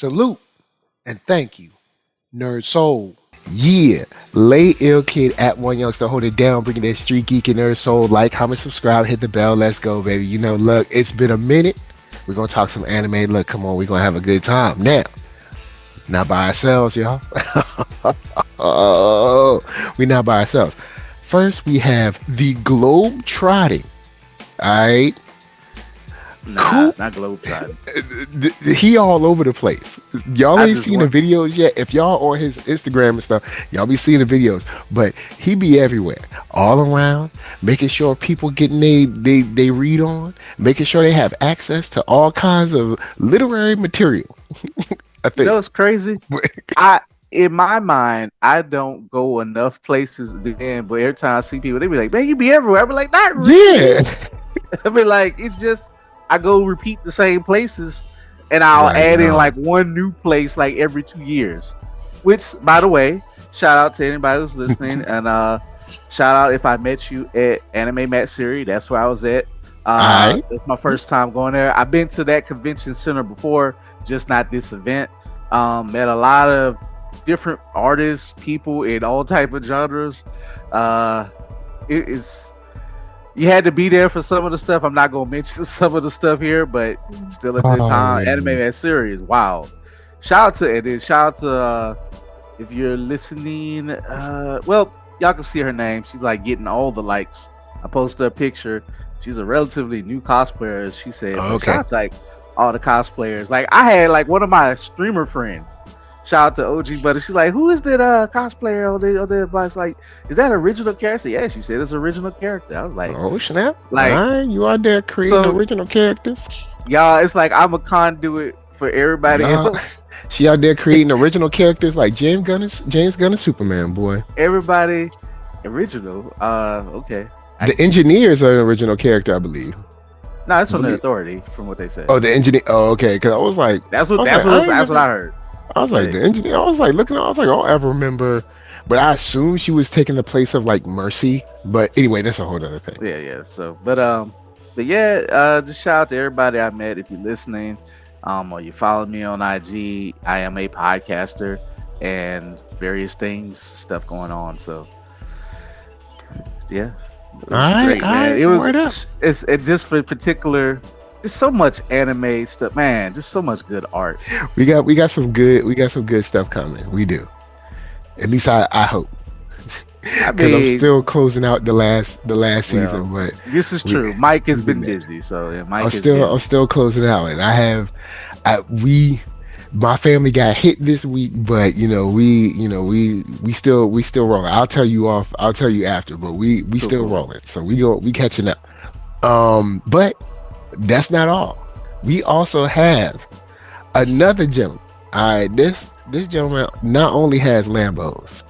Salute and thank you, NERDSoul. Yeah, lay ill kid at OneYoungsta, hold it down, bringing that street geek and NERDSoul. Like, comment, subscribe, hit the bell. Let's go, baby. Look, it's been a minute. We're gonna talk some anime. Look, come on, we're gonna have a good time. Now, not by ourselves, y'all. Oh, we're not by ourselves. First, we have the globe trotting. All right. Nah, not globetrotting. He all over the place. Y'all ain't seen the videos yet. If y'all on his Instagram and stuff, y'all be seeing the videos. But he be everywhere, all around, making sure people getting they read on, making sure they have access to all kinds of literary material. I think. You know what's crazy? In my mind, I don't go enough places then, but every time I see people, they be like, man, you be everywhere. I be like, not really. Yeah. I be like, it's just I go repeat the same places and I'll add in like one new place like every 2 years. Which, by the way, shout out to anybody who's listening and shout out if I met you at Anime Mat Series. That's where I was at. That's my first time going there. I've been to that convention center before, just not this event. Met a lot of different artists, people in all type of genres. It is. You had to be there for some of the stuff. I'm not gonna mention some of the stuff here, but still a good time. Anime Mat Series, wow! Shout out to if you're listening. Well, y'all can see her name. She's like getting all the likes. I posted a picture. She's a relatively new cosplayer. She said, shout out to like all the cosplayers. Like I had like one of my streamer friends. Shout out to OG Buddy. She's like, who is that cosplayer on the advice? Like, is that original character? Yeah, she said it's original character. I was like, oh snap! Like, you out there creating original characters? Y'all, it's like I'm a conduit for everybody else. She out there creating original characters like James Gunn and Superman, boy. Everybody original. Okay. The engineers are an original character, I believe. No, that's from the Authority, from what they said. Oh, the engineer. Oh, okay. Because I was like, that's what I heard. I was like, the engineer. I was like, looking. I was like, oh, I remember, but I assumed she was taking the place of like Mercy. But anyway, that's a whole other thing. Yeah. So, but yeah, just shout out to everybody I met. If you're listening, or you follow me on IG, I am a podcaster and various stuff going on. So, yeah, it was great, man. It was. It's just for particular. There's so much anime stuff, man. Just so much good art. We got some good stuff coming. We do. At least I hope. Because I'm still closing out the last season, but this is true. Mike has been busy, so Mike. I'm still closing out, and my family got hit this week, but we still rolling. I'll tell you after, but we still rolling. So we catching up. But that's not all. We also have another gentleman. All right, this gentleman not only has Lambos,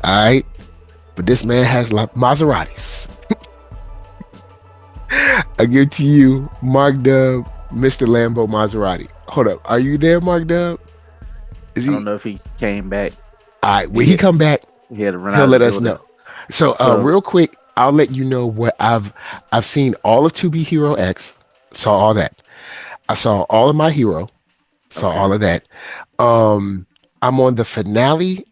all right, but this man has Maseratis. I give to you, Mark Dub, Mr. Lambo Maserati. Hold up, are you there, Mark Dub? I don't know if he came back. All right, when he come back, he'll let us know. So real quick, I'll let you know what I've seen all of To Be Hero X. Saw all that. I saw all of My Hero. Saw all of that. I'm on the finale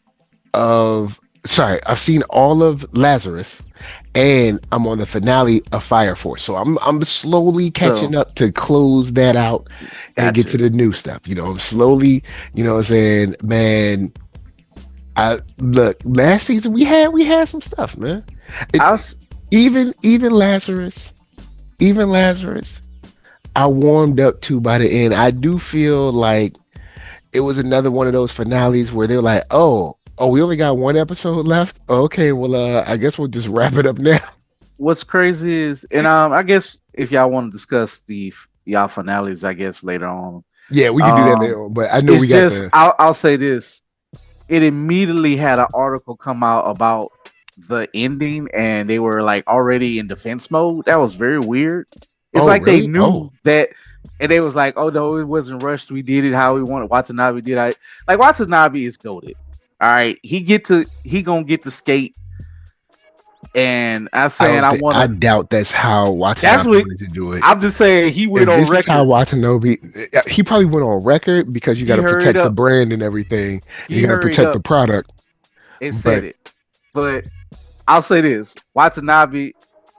of. Sorry, I've seen all of Lazarus, and I'm on the finale of Fire Force. So I'm slowly catching up to close that out and get to the new stuff. I'm slowly. You know what I'm saying, man. Look, last season we had some stuff, man. Even Lazarus. I warmed up to by the end. I do feel like it was another one of those finales where they're like, oh, we only got one episode left. Okay, well, I guess we'll just wrap it up now. What's crazy is, and I guess if y'all want to discuss y'all finales, I guess later on. Yeah, we can do that later on. But I know we got just. I'll say this: it immediately had an article come out about the ending, and they were like already in defense mode. That was very weird. It's like really? They knew that, and they was like, "Oh no, it wasn't rushed. We did it how we wanted." Watanabe did it. Like Watanabe is goated. All right, he gonna get to skate And I'm saying I doubt that's how Watanabe wanted to do it. I'm just saying he went on record. This is how Watanabe. He probably went on record because you got to protect the brand and everything. You got to protect the product. And said it. But I'll say this: Watanabe,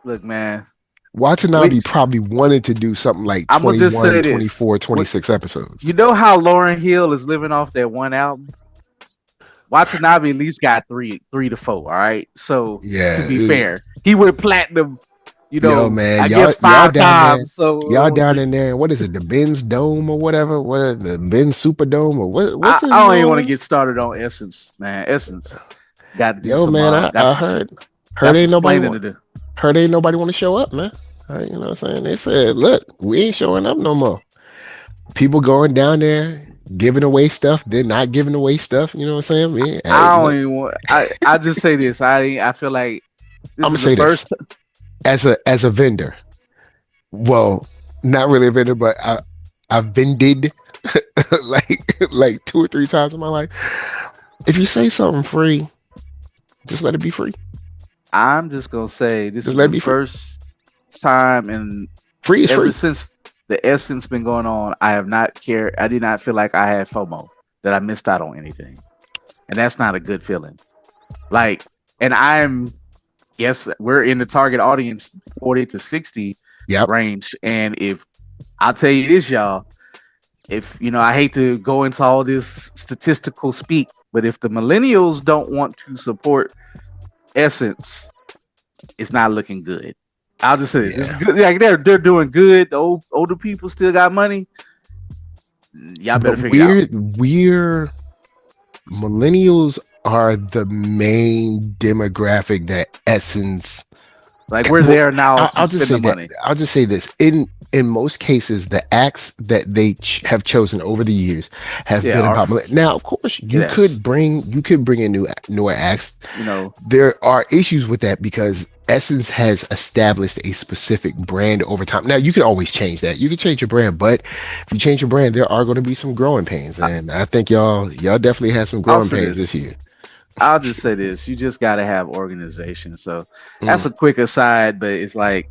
look, man. Watanabe probably wanted to do something like 21, 24, 26 episodes. You know how Lauryn Hill is living off that one album? Watanabe at least got three to four. All right. So to be fair, he went platinum. You know, man, I guess 5 times. So y'all down in there. What is it? The Benz Dome or whatever? What the Benz Superdome or what? What's I don't even want to get started on Essence, man. Essence got to do some. Man, I heard ain't nobody want to show up, man. You know what I'm saying? They said, look, we ain't showing up no more. People going down there giving away stuff, then not giving away stuff. You know what I'm saying? Man, I don't even want. I just say this. I feel like I'm gonna say this as a vendor. Well, not really a vendor, but I've vended like 2 or 3 times in my life. If you say something free, just let it be free. I'm just gonna say this is the first time and free is free. Since the Essence been going on, I have not cared. I did not feel like I had FOMO, that I missed out on anything, and that's not a good feeling. Like, and yes, we're in the target audience 40 to 60 range, and if I'll tell you this, y'all, if I hate to go into all this statistical speak, but if the millennials don't want to support Essence, it's not looking good. I'll just say this. It's good. Like they're doing good. The older people still got money. Y'all better figure out. Millennials are the main demographic that Essence. Like we're there now. I'll just say that. I'll just say this. In most cases, the acts that they have chosen over the years have been about millennials. Now, of course, you could bring in newer acts. There are issues with that because Essence has established a specific brand over time. Now, you can always change that. You can change your brand, but if you change your brand, there are going to be some growing pains, and I think y'all definitely had some growing pains this year. I'll just say this: you just got to have organization. So that's a quick aside, but it's like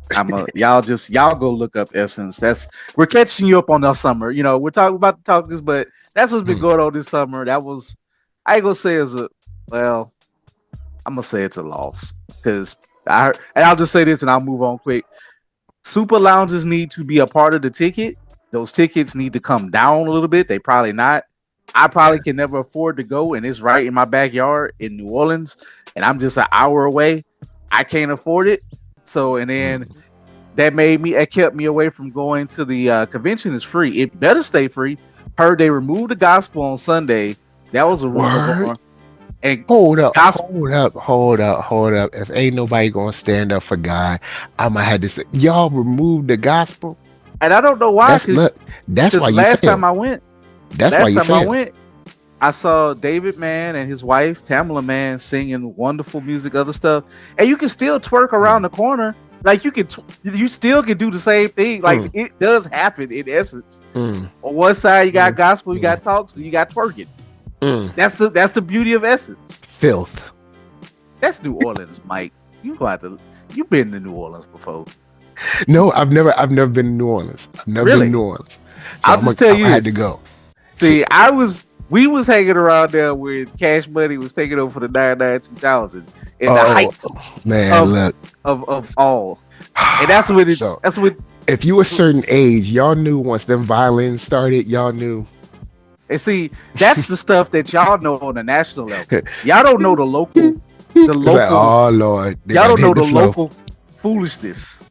y'all go look up Essence. We're catching you up on our summer. We're about to talk this, but that's what's been going on this summer. I ain't gonna say I'm gonna say it's a loss because and I'll just say this and I'll move on quick. Super lounges need to be a part of the ticket. Those tickets need to come down a little bit. They probably not. I probably can never afford to go, and it's right in my backyard in New Orleans, and I'm just an hour away. I can't afford it. So, and then that kept me away from going to the convention. Is free. It better stay free. Heard they removed the gospel on Sunday. That was a rumor. And hold up. If ain't nobody gonna stand up for God, I'ma have to say, y'all removed the gospel. And I don't know why. That's why you last time I went. I went, I saw David Mann and his wife Tamala Mann singing wonderful music, other stuff, and you can still twerk around the corner. Like you still can do the same thing. Like it does happen in Essence. On one side you got gospel, you got talks, and you got twerking. That's the beauty of Essence. Filth. That's New Orleans, Mike. You've been to New Orleans before. No, I've never been to New Orleans. Been to New Orleans. So I'll just tell you, I had to go. See, we was hanging around there when Cash Money was taking over for the 99 2000 in the heights of all. And that's what if you a certain age, y'all knew once them violins started, y'all knew. And see, that's the stuff that y'all know on the national level. Y'all don't know the local. Like, oh Lord, y'all don't know the local foolishness.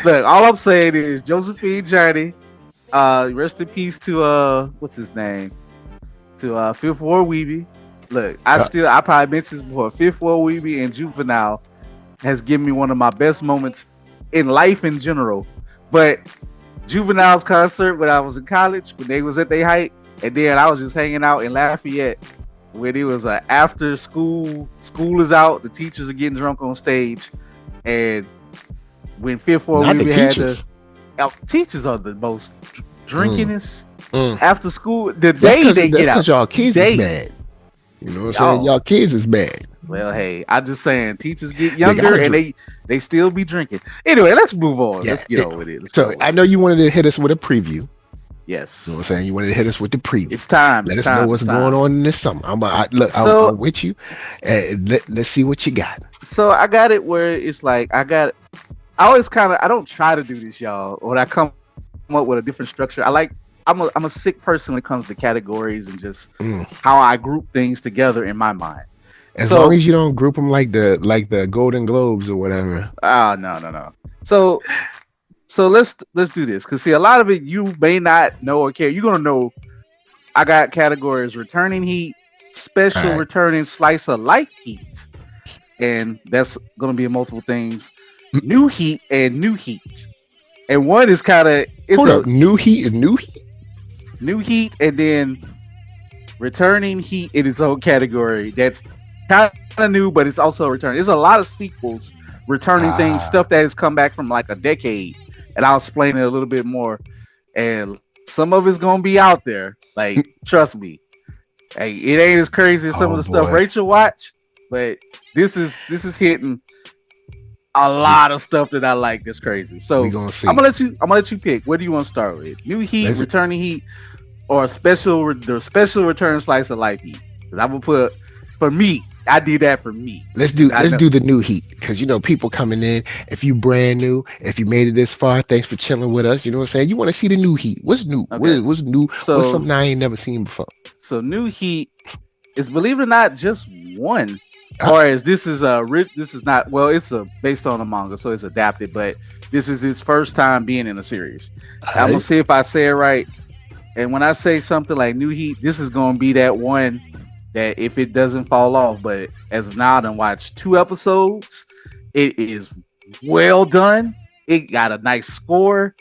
Look, all I'm saying is Josephine Journey. Rest in peace to what's his name? To Fifth Ward Weeby. Look, I probably mentioned this before. Fifth Ward Weeby and Juvenile has given me one of my best moments in life in general. But Juvenile's concert when I was in college, when they was at their height, and then I was just hanging out in Lafayette when it was after school is out, the teachers are getting drunk on stage, and when Fifth Ward Weeby had teachers are the most drinkingest after school. The day they get out, because y'all kids is mad. You know what I'm saying? Y'all kids is mad. Well, hey, I'm just saying, teachers get younger and they still be drinking. Anyway, let's move on. Let's get on with it. I know you wanted to hit us with a preview. Yes. You know what I'm saying? You wanted to hit us with the preview. It's time. Let us know what's going on in this summer. I'm with you. Let's see what you got. So I got it where it's like I always I don't try to do this, y'all. When I come up with a different structure, I'm a sick person when it comes to categories and just how I group things together in my mind. As long as you don't group them like the Golden Globes or whatever. Oh, no. So let's do this, because see, a lot of it you may not know or care. You're gonna know. I got categories: returning heat, special returning slice of life heat, and that's gonna be multiple things. New heat and new heat, and one is kind of new heat and new heat. New heat, and then returning heat in its own category. That's kind of new, but it's also returning. There's a lot of sequels, returning things, stuff that has come back from like a decade. And I'll explain it a little bit more. And some of it's gonna be out there. Like, trust me. Hey, it ain't as crazy as some of the stuff Rachel watch, but this is hitting a lot of stuff that I like that's crazy. So I'm gonna let you pick. What do you want to start with? New heat, returning heat, or special return slice of life heat? Because I'm gonna put, for me, I did that for me. Let's do the new heat, because people coming in. If you brand new, if you made it this far, thanks for chilling with us. You know what I'm saying? You want to see the new heat. What's new? Okay. What's new? What's something I ain't never seen before? So new heat is, believe it or not, just one. Or as this is not, well, it's based on a manga, so it's adapted, but this is his first time being in a series. I'm gonna see if I say it right. And when I say something like new heat, this is gonna be that one that if it doesn't fall off, but as of now, I done watched 2 episodes. It is well done. It got a nice score.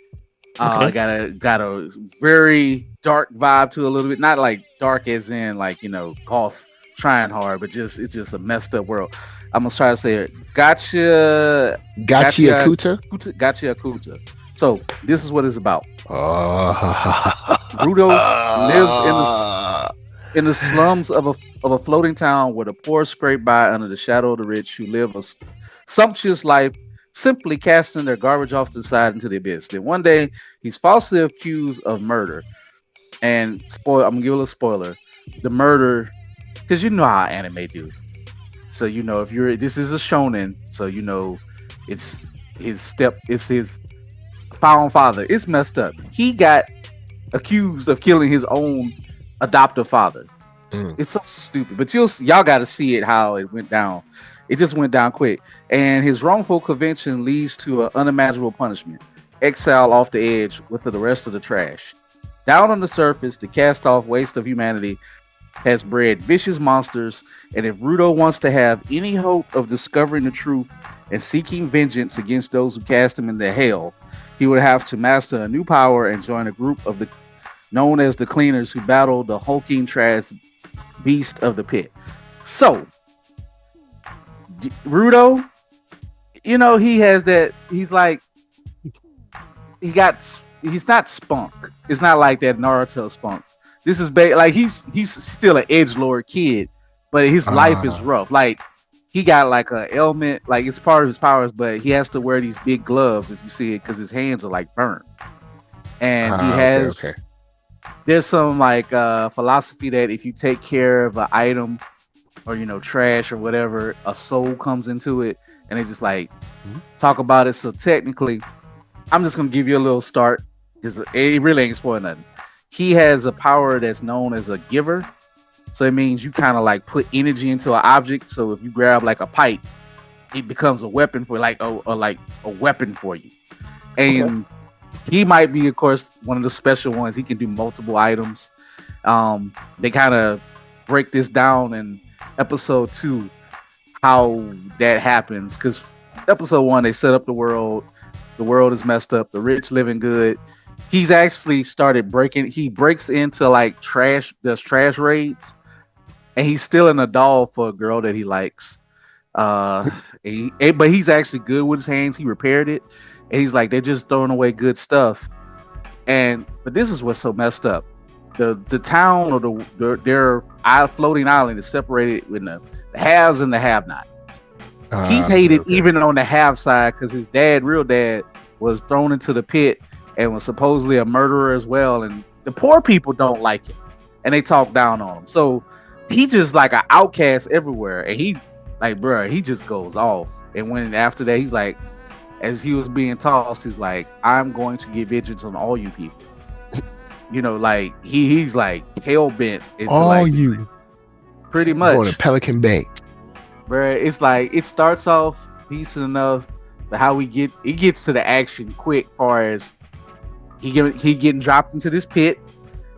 Got a very dark vibe to it, a little bit. Not like dark as in like, golf trying hard, but it's just a messed up world. I'm gonna try to say it. Gachiakuta. Gachiakuta. So this is what it's about. Rudo lives in the slums of a floating town where the poor scrape by under the shadow of the rich, who live a sumptuous life, simply casting their garbage off to the side into the abyss. Then one day, he's falsely accused of murder. And I'm gonna give a little spoiler. The murder, because you know how anime do. So if this is a shonen, so it's his found father. It's messed up. He got accused of killing his own adoptive father. It's so stupid, but y'all got to see it, how it went down. It just went down quick, and his wrongful conviction leads to an unimaginable punishment: exile off the edge with the rest of the trash. Down on the surface, the cast-off waste of humanity has bred vicious monsters, and if Rudo wants to have any hope of discovering the truth and seeking vengeance against those who cast him into hell, he would have to master a new power and join a group of the known as the Cleaners, who battle the hulking trash beast of the pit. So Rudo, he has that. He's like, he's not spunk. It's not like that Naruto spunk. This is like he's still an edgelord kid, but his life is rough. Like, he got like a ailment, like it's part of his powers, but he has to wear these big gloves, if you see it, because his hands are like burnt. And he has there's some like philosophy that if you take care of an item or trash or whatever, a soul comes into it, and they just like talk about it. So technically, I'm just gonna give you a little start, because it really ain't spoiling nothing. He has a power that's known as a giver. So it means you kind of like put energy into an object. So if you grab like a pipe, it becomes a weapon for a weapon for you. And he might be, of course, one of the special ones. He can do multiple items. They kind of break this down in episode 2, how that happens. Because episode 1, they set up the world. The world is messed up. The rich living good. He's actually started he breaks into like does trash raids, and he's stealing a doll for a girl that he likes. But he's actually good with his hands. He repaired it, and he's like, they're just throwing away good stuff. But this is what's so messed up. The town, or their floating island, is separated with the haves and the have-nots. He's hated even on the have side because his real dad, was thrown into the pit and was supposedly a murderer as well. And the poor people don't like him, and they talk down on him. So he just like an outcast everywhere. And he like, bro, he just goes off. And when after that, he's like, as he was being tossed, he's like, I'm going to get vengeance on all you people. You know, like he's like hell bent into all like, you, pretty much going to Pelican Bay. Bro, it's like it starts off decent enough, but how it gets to the action quick. Far as he getting dropped into this pit,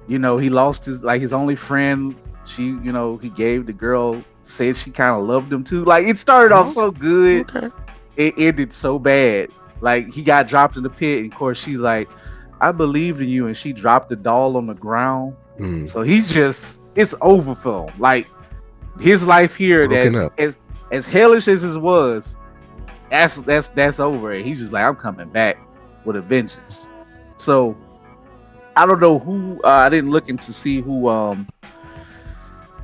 you know, he lost his only friend. She, you know, he gave the girl, said she kind of loved him too. Like it started off so good, it ended so bad. Like he got dropped in the pit, and of course she's like, "I believed in you," and she dropped the doll on the ground. So he's just, it's over for him. Like his life here, that's as hellish as it was, that's over. And he's just like, I'm coming back with a vengeance. So I don't know who, I didn't look into see who,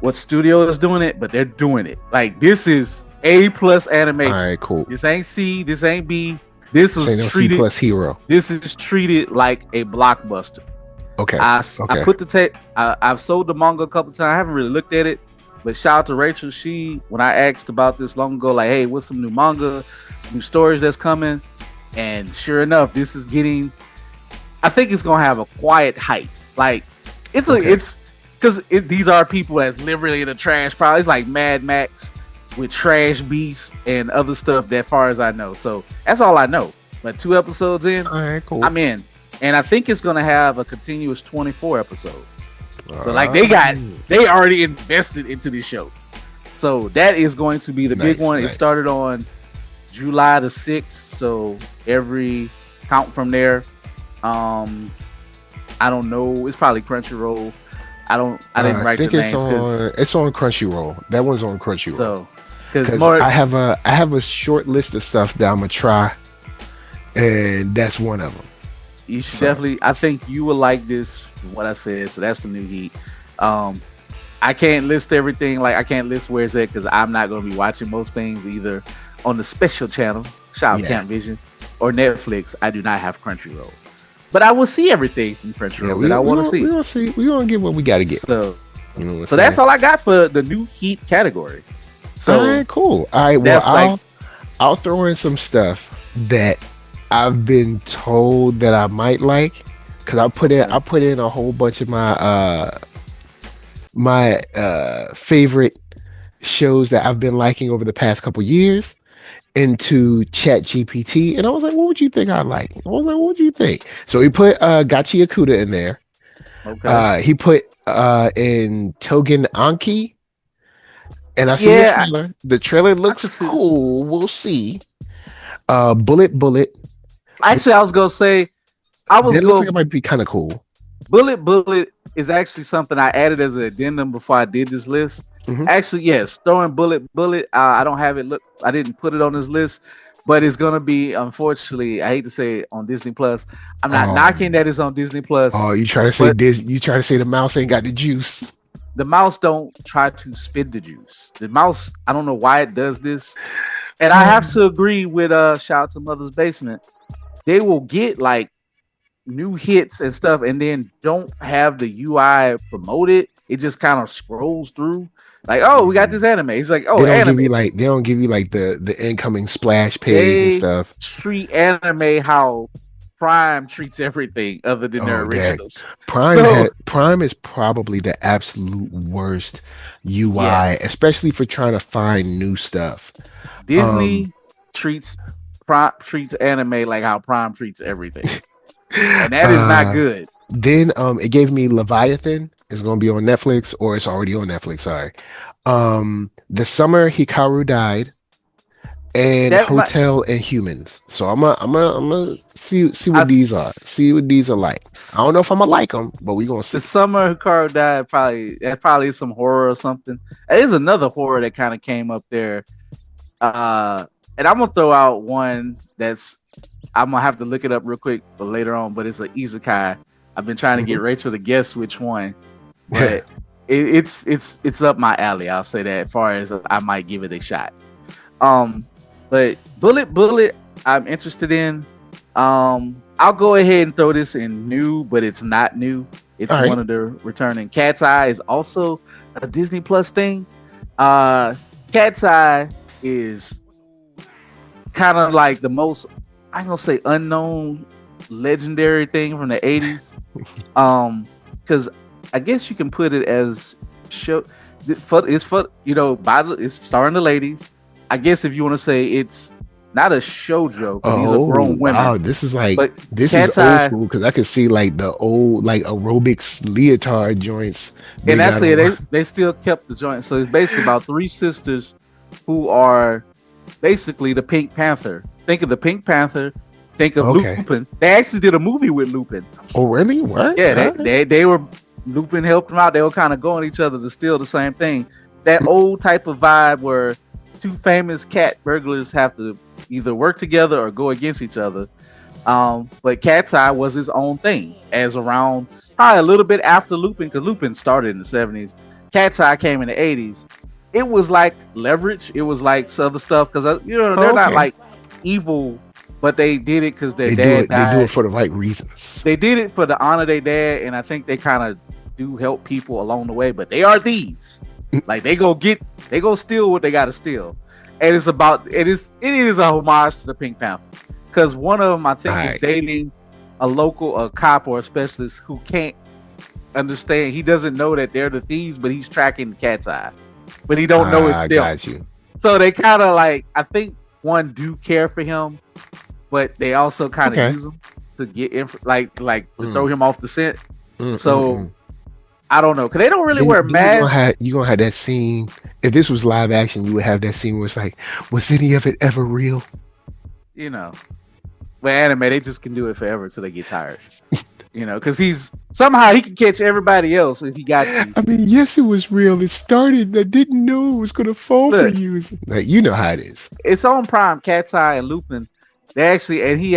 what studio is doing it, but they're doing it. Like this is A+ animation. All right, cool. This ain't C, this ain't B. This is treated C+ hero. This is treated like a blockbuster. Okay. I put the tape. I've sold the manga a couple times. I haven't really looked at it, but shout out to Rachel. She, when I asked about this long ago, like, hey, what's some new manga, new stories that's coming? And sure enough, this is getting, I think it's gonna have a quiet hype. Like it's because these are people that's literally in the trash pile. It's like Mad Max with trash beasts and other stuff, that far as I know. So that's all I know. But 2 episodes in, all right, cool. I'm in. And I think it's gonna have a continuous 24 episodes. So like they already invested into this show. So that is going to be the big one. It started on July the 6th. So every count from there. I don't know. It's probably Crunchyroll. I didn't write the names. It's on Crunchyroll. That one's on Crunchyroll. So because I have a short list of stuff that I'm gonna try, and that's one of them. You should definitely. I think you will like this. What I said. So that's the new heat. I can't list everything. Like I can't list where it's at because I'm not going to be watching most things either on the special channel, Shop Camp Vision, or Netflix. I do not have Crunchyroll, but I will see everything from Crunchyroll that I want to see. We're gonna see. We're gonna get what we got to get. So, so that's all I got for the new heat category. So all right, cool. All right, well, I'll throw in some stuff that I've been told that I might like, because I put in a whole bunch of my favorite shows that I've been liking over the past couple years into ChatGPT, and I was like, what would you think I like? I was like, what would you think? So he put Gachiakuta in there. Okay. He put in Togen Anki, and I see the trailer. The trailer looks cool. We'll see. Bullet. Actually, I was gonna say, it looks like it might be kind of cool. Bullet is actually something I added as an addendum before I did this list. Mm-hmm. Actually, yes, throwing Bullet. I don't have it. I didn't put it on this list, but it's gonna be, unfortunately, I hate to say it, on Disney Plus. I'm not knocking that it's on Disney Plus. Oh, you trying to say You trying to say the mouse ain't got the juice? The mouse don't try to spit the juice. The mouse, I don't know why it does this, and I have to agree with shout out to Mother's Basement. They will get like new hits and stuff, and then don't have the UI promoted. It just kind of scrolls through, like, oh, we got this anime. It's like, oh, they don't give you like the incoming splash page and stuff. Treat anime how Prime treats everything other than their originals. Prime is probably the absolute worst UI, especially for trying to find new stuff. Disney treats anime like how Prime treats everything, and that is not good. Then it gave me Leviathan. It's going to be on Netflix, or it's already on Netflix. Sorry. The Summer Hikaru Died, and Hotel and Humans. So I'm gonna see what these are. See what these are like. I don't know if I'm gonna like them, but we gonna see. The Summer Hikaru Died probably is some horror or something. There's another horror that kind of came up there. And I'm gonna throw out one that's, I'm gonna have to look it up real quick for later on, but it's an isekai. I've been trying to get Rachel to guess which one, but it's up my alley. I'll say that. As far as I might give it a shot. But Bullet, I'm interested in. I'll go ahead and throw this in new, but it's not new. It's one of the returning. Cat's Eye is also a Disney Plus thing. Cat's Eye is kind of like the most, I'm gonna say, unknown legendary thing from the 80s. Because I guess you can put it as show. It's for it's starring the ladies. I guess if you want to say it's not a shoujo, because these are grown women. Wow, this is like this is old school, because I could see like the old like aerobics leotard joints. And that's it. They still kept the joint. So it's basically about three sisters who are basically the Pink Panther. Think of the Pink Panther. Think of Lupin. They actually did a movie with Lupin. Oh, really? What? Yeah, they were, Lupin helped them out. They were kind of going each other to steal the same thing. That old type of vibe where two famous cat burglars have to either work together or go against each other. But Cat's Eye was his own thing, as around probably a little bit after Lupin, because Lupin started in the 70s. Cat's Eye came in the 80s. It was like Leverage. It was like some other stuff, because they're not like evil, but they did it because their dad died. They do it for the right reasons. They did it for the honor of their dad, and I think they kind of do help people along the way, but they are thieves. Like they go steal what they gotta steal. And it is a homage to the Pink Panther, because one of them I think is dating a cop or a specialist who can't understand. He doesn't know that they're the thieves, but he's tracking the Cat's Eye, but he don't know it's them. Got you. So they kind of like, I think one do care for him, but they also kind of use him to get to throw him off the scent. So I don't know, because they don't really wear masks. You gonna have that scene. If this was live action, you would have that scene where it's like, was any of it ever real? With anime, they just can do it forever until they get tired. Because he can catch everybody else if he got you. I mean, yes, it was real. It started. I didn't know it was gonna fall for you. Like, you know how it is. It's on Prime. Cat's Eye and Lupin. He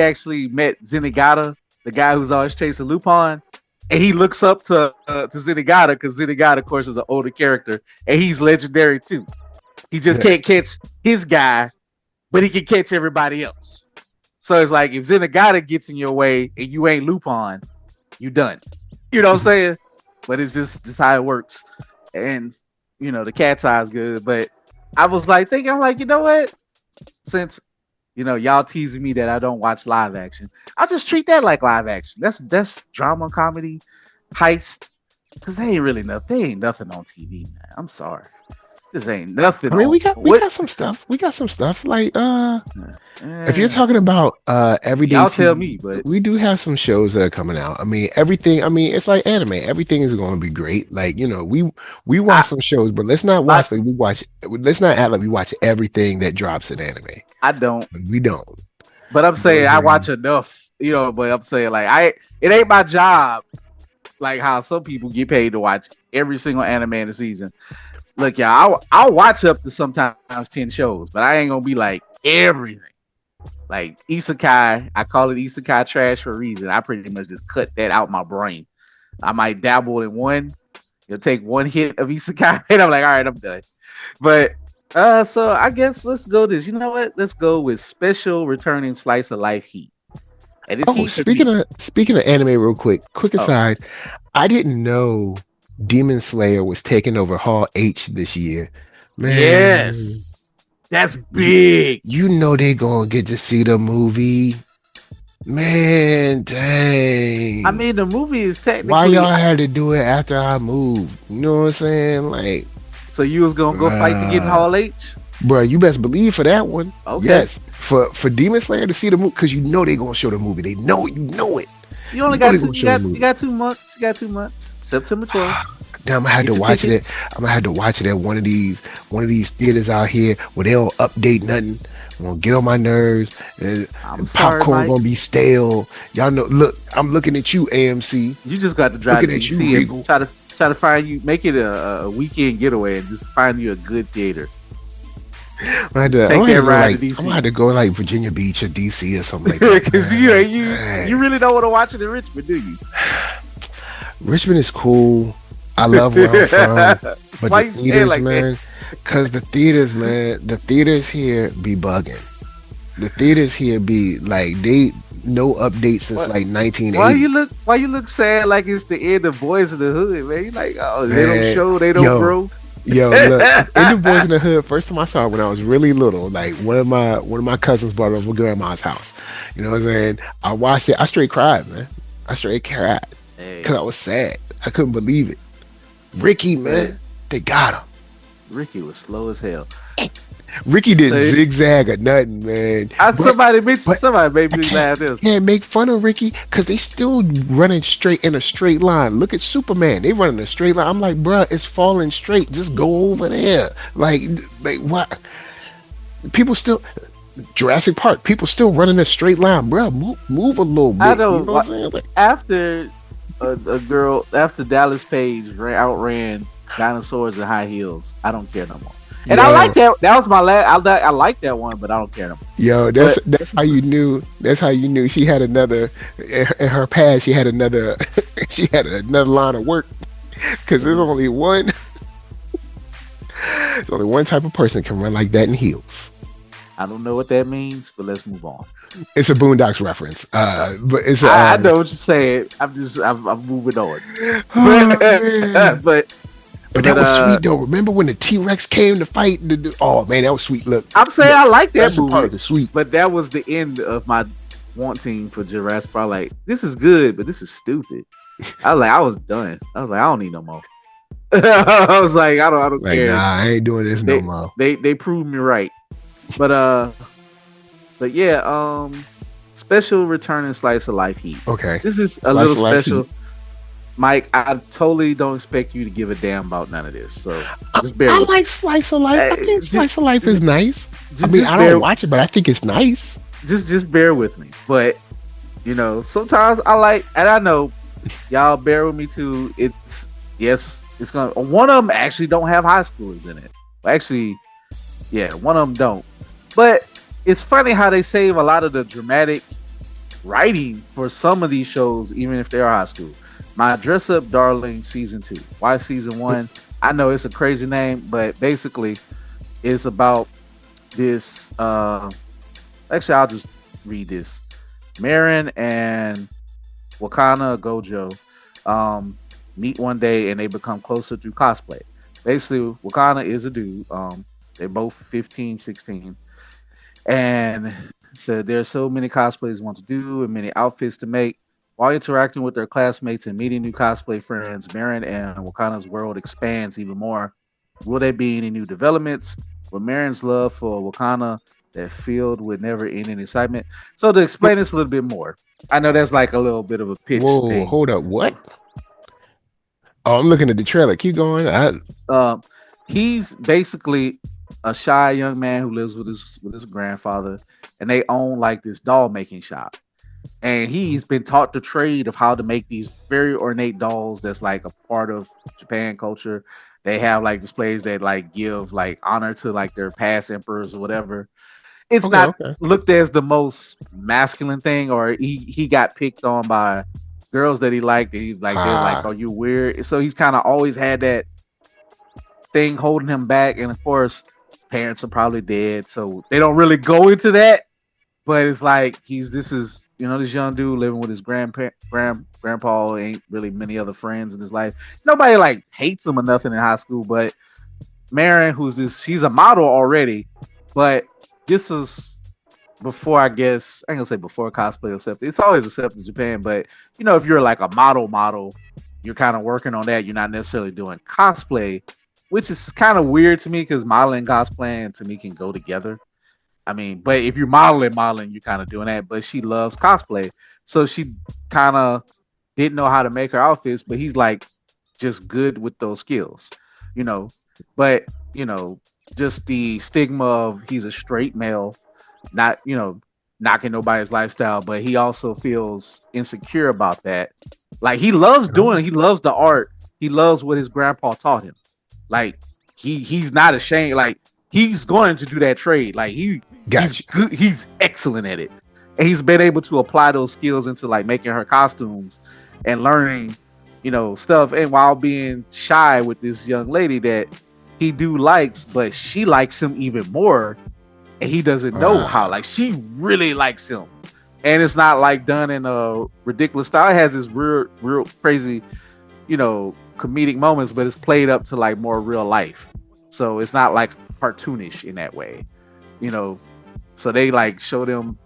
actually met Zenigata, the guy who's always chasing Lupin. And he looks up to Zenigata, because Zenigata, of course, is an older character, and he's legendary too. He just can't catch his guy, but he can catch everybody else. So it's like, if Zenigata gets in your way and you ain't Lupin, you done. You know what I'm saying? But it's just how it works. And the Cat's Eye is good. But I was like thinking, I'm like, you know what? Since y'all teasing me that I don't watch live action, I'll just treat that like live action. That's drama, comedy, heist. Because they ain't nothing on TV, man. I'm sorry. This ain't nothing. I mean, we got some stuff. We got some stuff. Like if you're talking about everyday, y'all tell me, but we do have some shows that are coming out. I mean, everything. I mean, it's like anime. Everything is going to be great. Like, we watch some shows, but let's not watch let's not act like we watch everything that drops in anime. I don't. We don't. But I'm saying I watch enough. But I'm saying like it ain't my job. Like how some people get paid to watch every single anime in the season. Look, y'all, I'll watch up to sometimes 10 shows, but I ain't gonna be like everything. Like isekai, I call it isekai trash for a reason. I pretty much just cut that out my brain. I might dabble in one. You'll take one hit of isekai, and I'm like, all right, I'm done. But so I guess let's go this. You know what? Let's go with special returning slice of life heat. And this speaking of anime, real quick aside, I didn't know Demon Slayer was taking over Hall H this year. Man, yes, that's big. They gonna get to see the movie. Man, dang. I mean, the movie is technically. Why y'all had to do it after I moved? You know what I'm saying? Like, so you was gonna go fight to get in Hall H? Bro, you best believe for that one. Okay. Yes, for Demon Slayer to see the movie, because they gonna show the movie. They know it. You only got 2 months. You got 2 months. September 12th. Damn, I'm gonna have to watch it. I'm gonna have to watch it at one of these theaters out here where they don't update nothing. I'm gonna get on my nerves. Popcorn gonna be stale. Y'all know. Look, I'm looking at you, AMC. You just got to drive to DC and try to find you. Make it a weekend getaway and just find you a good theater. I'm gonna have to go like Virginia Beach or DC or something like that. Because you really don't want to watch it in Richmond, do you? Richmond is cool. I love where I'm from, but Why the you saying theaters, like man, because the theaters here be bugging. The theaters here be like they no updates since that? like 1980. Why you look sad like it's the end of Boys in the Hood, man? You like, oh, they don't Man, show, they don't yo, grow. look, in the Boys in the Hood. First time I saw it when I was really little, like one of my cousins brought it over to grandma's house. You know what I'm saying? I watched it. I straight cried, man. I straight cried because I was sad. I couldn't believe it. Ricky, man, they got him. Ricky was slow as hell. Ricky didn't zigzag or nothing, man. Somebody made me laugh. This can't make fun of Ricky because they still running straight in a straight line. Look at Superman; they running a straight line. I'm like, bruh, it's falling straight. Just go over there. Like what? People still Jurassic Park. People still running a straight line, bruh. Move a little bit. I know. You know what I'm saying? Like, after after Dallas Page outran dinosaurs in high heels, I don't care no more. And I like that. That was my last. I like that one, but I don't care no more. Yo, that's how you knew. That's how you knew she had another in her past. She had another. She had another line of work because there's only one. There's only one type of person can run like that in heels. I don't know what that means, but let's move on. It's a Boondocks reference, but it's. I know what you're saying. I'm moving on. But that was sweet though. Remember when the T-Rex came to fight? Oh man, that was sweet. Look, I'm saying I like that movie. Part of the sweet. But that was the end of my wanting for Jurassic Park. Like, this is good, but this is stupid. I was done. I was like, I don't need no more. I was like, I don't like, care. Nah, I ain't doing this no more. They proved me right. But yeah, special returning slice of life heat. Okay. This is a little special. Mike, I totally don't expect you to give a damn about none of this. So just bear with me. I like Slice of Life. I think Slice of Life is nice. I mean, I don't watch it, but I think it's nice. Just bear with me. But sometimes I like, and I know y'all bear with me too. It's gonna. One of them actually don't have high schoolers in it. Actually, yeah, one of them don't. But it's funny how they save a lot of the dramatic writing for some of these shows, even if they are high school. My Dress Up Darling season 2. Why season 1? I know it's a crazy name, but basically it's about this. Actually, I'll just read this. Marin and Wakana Gojo meet one day and they become closer through cosplay. Basically, Wakana is a dude. They're both 15, 16. And said there's so many cosplays want to do and many outfits to make. While interacting with their classmates and meeting new cosplay friends, Marin and Wakana's world expands even more. Will there be any new developments? Will Marin's love for Wakana that filled with never-ending excitement? So to explain this a little bit more, I know that's like a little bit of a pitch thing. Hold up, what? Oh, I'm looking at the trailer. Keep going. He's basically a shy young man who lives with his grandfather, and they own like this doll making shop. And he's been taught the trade of how to make these very ornate dolls that's like a part of Japan culture. They have like displays that like give like honor to like their past emperors or whatever. It's not looked as the most masculine thing, or he got picked on by girls that he liked. And he's like, they're like, "Are you weird?" So he's kind of always had that thing holding him back. And of course, his parents are probably dead, so they don't really go into that. But it's like this young dude living with his grandpa ain't really many other friends in his life. Nobody like hates him or nothing in high school, but Marin, she's a model already, but this was before, I guess, I ain't gonna say before cosplay accepted. It's always accepted in Japan, but if you're like a model, you're kind of working on that. You're not necessarily doing cosplay, which is kind of weird to me because modeling and cosplaying to me can go together. I mean, but if you're modeling, you're kind of doing that. But she loves cosplay, so she kind of didn't know how to make her outfits. But he's like just good with those skills, But just the stigma of he's a straight male, not knocking nobody's lifestyle, but he also feels insecure about that. Like he loves doing it. He loves the art. He loves what his grandpa taught him. Like he's not ashamed. Like he's going to do that trade. Like he's good. He's excellent at it, and he's been able to apply those skills into like making her costumes and learning stuff, and while being shy with this young lady that he likes, but she likes him even more, and he doesn't know how. Like, she really likes him, and it's not like done in a ridiculous style. It has this real crazy, comedic moments, but it's played up to like more real life. So it's not like cartoonish in that way, So they like show them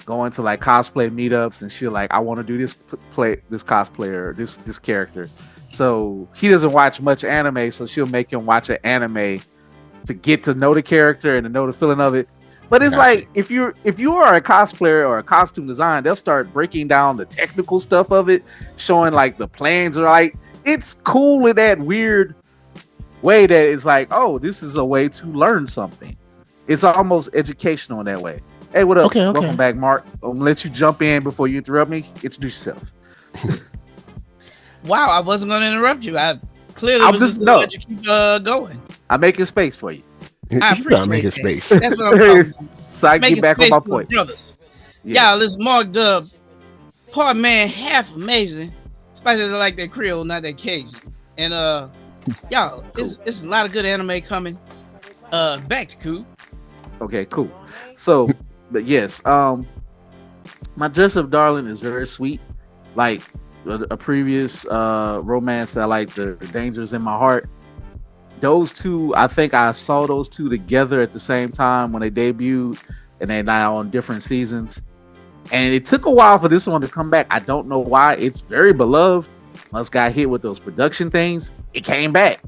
going to like cosplay meetups, and she'll like, I want to do this cosplayer, this character. So he doesn't watch much anime, so she'll make him watch an anime to get to know the character and to know the feeling of it. But it's like, if you are a cosplayer or a costume design, they'll start breaking down the technical stuff of it, showing like the plans are like, it's cool in that weird way that it's like, oh, this is a way to learn something. It's almost educational in that way. Hey, what up? Okay. Welcome back, Mark. I'm gonna let you jump in before you interrupt me. Introduce yourself. Wow, I wasn't gonna interrupt you. I clearly was just let you keep going. I'm making space for you. I appreciate making space. That's what I'm talking about. So I get back on my point. Brothers. Yes. Y'all, this Mark the part man half amazing. Especially like that Creole, not that Cajun. And y'all, cool. It's a lot of good anime coming. Back to cool. Okay, cool. So, but yes, my dress up darling is very sweet. Like a previous romance, I like the Dangers in My Heart. Those two, I think I saw those two together at the same time when they debuted, and they're now on different seasons. And it took a while for this one to come back. I don't know why. It's very beloved. Once got hit with those production things, it came back.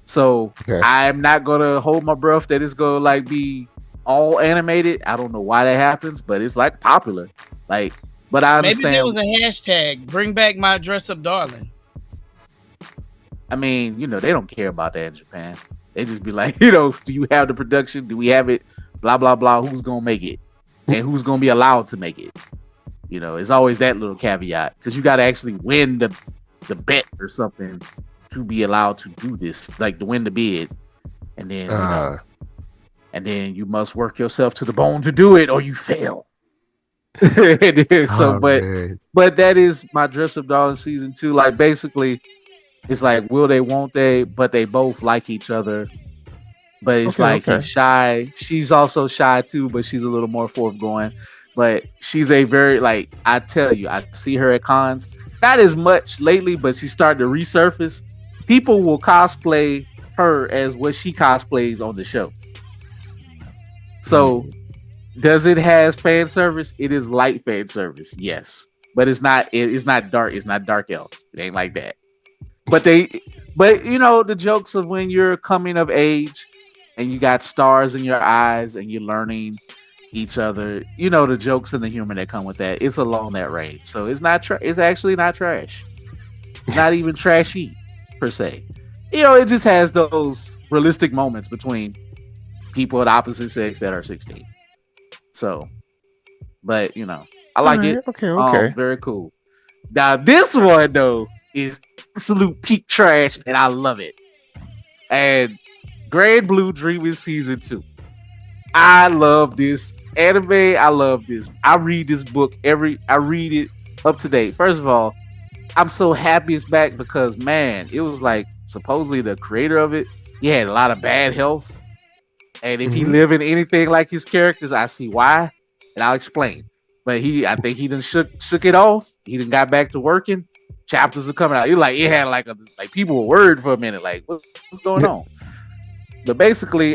So I'm not gonna hold my breath that it's gonna like be all animated. I don't know why that happens, but it's like popular. Like, but I understand. Maybe there was a hashtag, bring back my dress up darling. I mean, they don't care about that in Japan. They just be like, do you have the production? Do we have it? Blah, blah, blah. Who's going to make it? And who's going to be allowed to make it? It's always that little caveat, because you got to actually win the bet or something to be allowed to do this, like to win the bid. And then, and then you must work yourself to the bone to do it, or you fail. So, but that is my dress up darling season 2. Like, basically, it's like, will they, won't they? But they both like each other. But it's he's shy. She's also shy too, but she's a little more forthgoing. But she's a very, like, I tell you, I see her at cons. Not as much lately, but she's starting to resurface. People will cosplay her as what she cosplays on the show. So, does it has fan service? It is light fan service, yes. But it's not dark. It's not dark elf. It ain't like that. But the jokes of when you're coming of age and you got stars in your eyes and you're learning each other, the jokes and the humor that come with that, it's along that range. So it's not it's actually not trash. It's not even trashy per se. It just has those realistic moments between people of the opposite sex that are 16. So, but I like it. Okay. Very cool. Now this one though is absolute peak trash, and I love it. And Grand Blue Dreaming Season 2. I love this anime. I love this. I read this book I read it up to date. First of all, I'm so happy it's back because, man, it was like supposedly the creator of it, he had a lot of bad health. And if he live in anything like his characters, I see why. And I'll explain. But I think he done shook it off. He done got back to working. Chapters are coming out. It had like people were worried for a minute, like what's going on? But basically,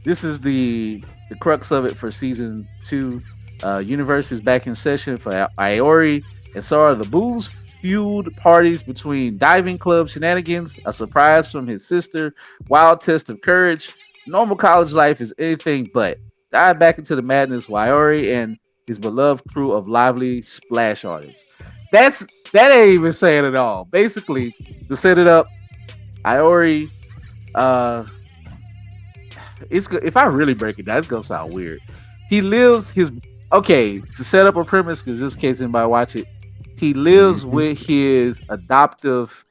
this is the crux of it for season 2. Universe is back in session for Iori and Sora. The booze-fueled parties between diving club shenanigans, a surprise from his sister, wild test of courage. Normal college life is anything but. Dive back into the madness with Iori and his beloved crew of lively splash artists. That ain't even saying it all. Basically, to set it up, Iori, if I really break it down, it's gonna sound weird. He lives to set up a premise, because this case anybody watch it. He lives with his adoptive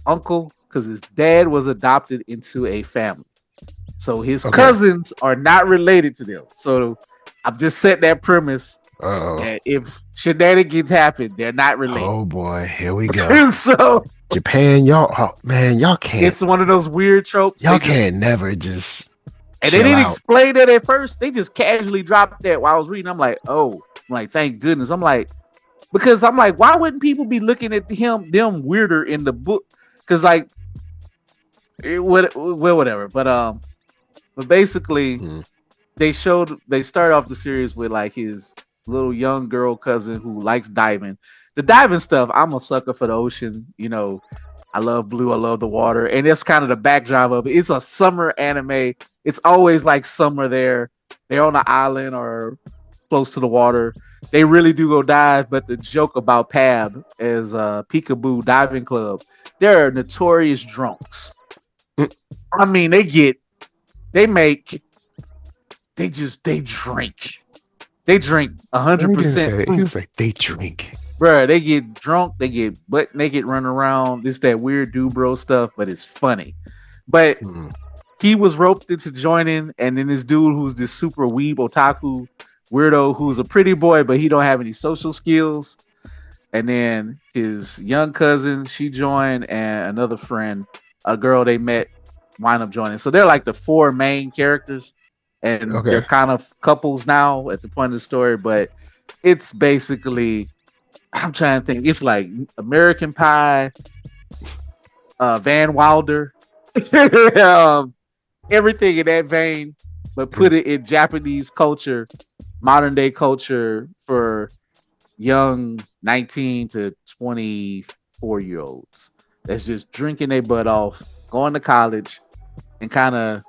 uncle, because his dad was adopted into a family. So his cousins are not related to them. So I've just set that premise And if shenanigans happen, they're not related. Oh boy, here we go. So Japan, y'all can't. It's one of those weird tropes. Y'all can't never just. And they didn't explain it at first. They just casually dropped that while I was reading. I'm like, thank goodness. Because why wouldn't people be looking at them weirder in the book? Because whatever. But basically, they started off the series with like his little young girl cousin who likes diving. The diving stuff, I'm a sucker for the ocean. You know, I love blue. I love the water, and that's kind of the backdrop of it. It's a summer anime. It's always like summer there. They're on an island or close to the water. They really do go dive, but the joke about PAB is Peekaboo Diving Club. They're notorious drunks. I mean, they drink. They drink 100%. He was like, they drink. Bruh, they get drunk, they get butt naked, running around. This that weird dude bro stuff, but it's funny. But he was roped into joining, and then this dude who's this super weeb otaku weirdo who's a pretty boy, but he don't have any social skills. And then his young cousin, she joined, and another friend, a girl they met, wind up joining. So they're like the four main characters, and they're kind of couples now at the point of the story. But it's basically, I'm trying to think, it's like American Pie, Van Wilder, everything in that vein, but put it in Japanese culture, modern day culture for young 19 to 24-year-olds that's just drinking their butt off, going to college, and kind of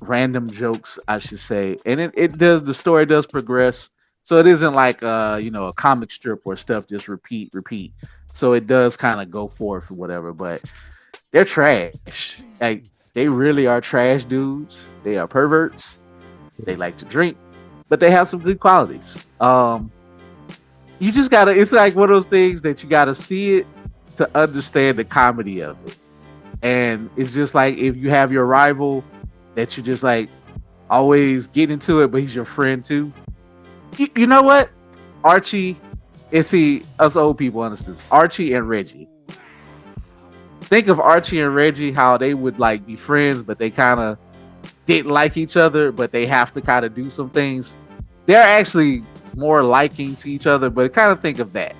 random jokes, I should say. And the story does progress. So it isn't like a comic strip where stuff just repeat. So it does kind of go forth or whatever, but they're trash. Like, they really are trash dudes. They are perverts. They like to drink, but they have some good qualities. You just gotta, it's like one of those things that you gotta see it to understand the comedy of it. And it's just like if you have your rival that you just like always get into it, but he's your friend too. You know what? Archie, and see, us old people understand. Archie and Reggie. Think of Archie and Reggie, how they would like be friends, but they kind of didn't like each other, but they have to kind of do some things. They're actually more liking to each other, but kind of think of that.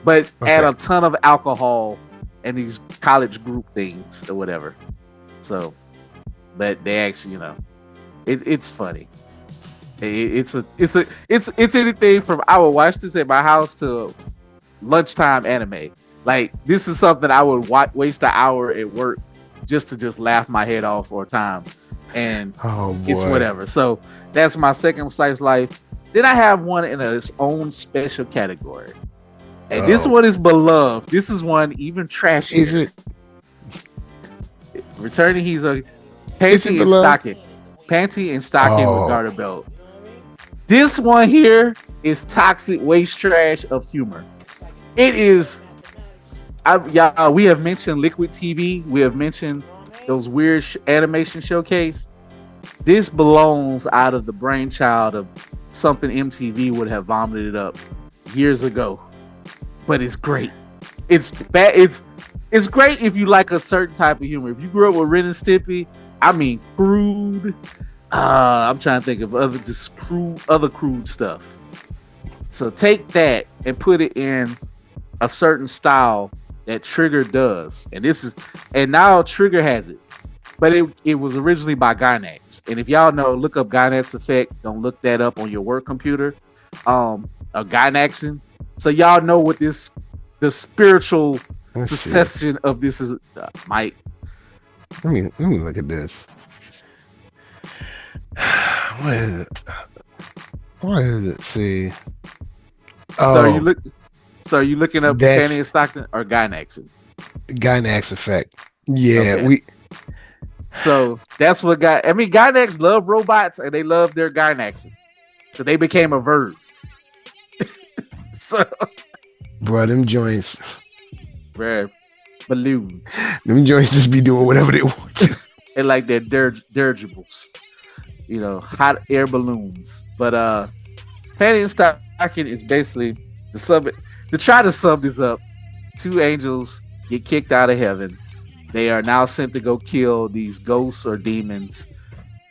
But add a ton of alcohol and these college group things or whatever. So, but they actually, it's funny. It's anything from I would watch this at my house to lunchtime anime. Like, this is something I would waste an hour at work just to laugh my head off for a time. And it's whatever. So that's my second slice life. Then I have one in its own special category. And this one is beloved. This is one even trashier. Is it? Returning, he's a panty and stocking. Panty and stocking with garter belt. This one here is toxic waste trash of humor. It is. We have mentioned Liquid TV. We have mentioned those weird animation showcase. This belongs out of the brainchild of something MTV would have vomited up years ago. But it's great. It's bad. It's great if you like a certain type of humor. If you grew up with Ren and Stimpy, I mean crude. I'm trying to think of other crude stuff. So take that and put it in a certain style that Trigger does, and now Trigger has it, but it was originally by Gainax. And if y'all know, look up Gainax effect. Don't look that up on your work computer. Gainaxing. So y'all know what the spiritual succession of this is. Mike, let me look at this. What is it? What is it? See. So are you looking up Panty and Stockton or Gainaxing? Gainax effect. Yeah, okay. So that's what Gainax love robots and they love their Gainaxing. So they became a verb. So, bro, them joints, balloons. Them joints just be doing whatever they want to. And like they're dirigibles, hot air balloons. But Panty and Stocking is basically to try to sum this up. Two angels get kicked out of heaven. They are now sent to go kill these ghosts or demons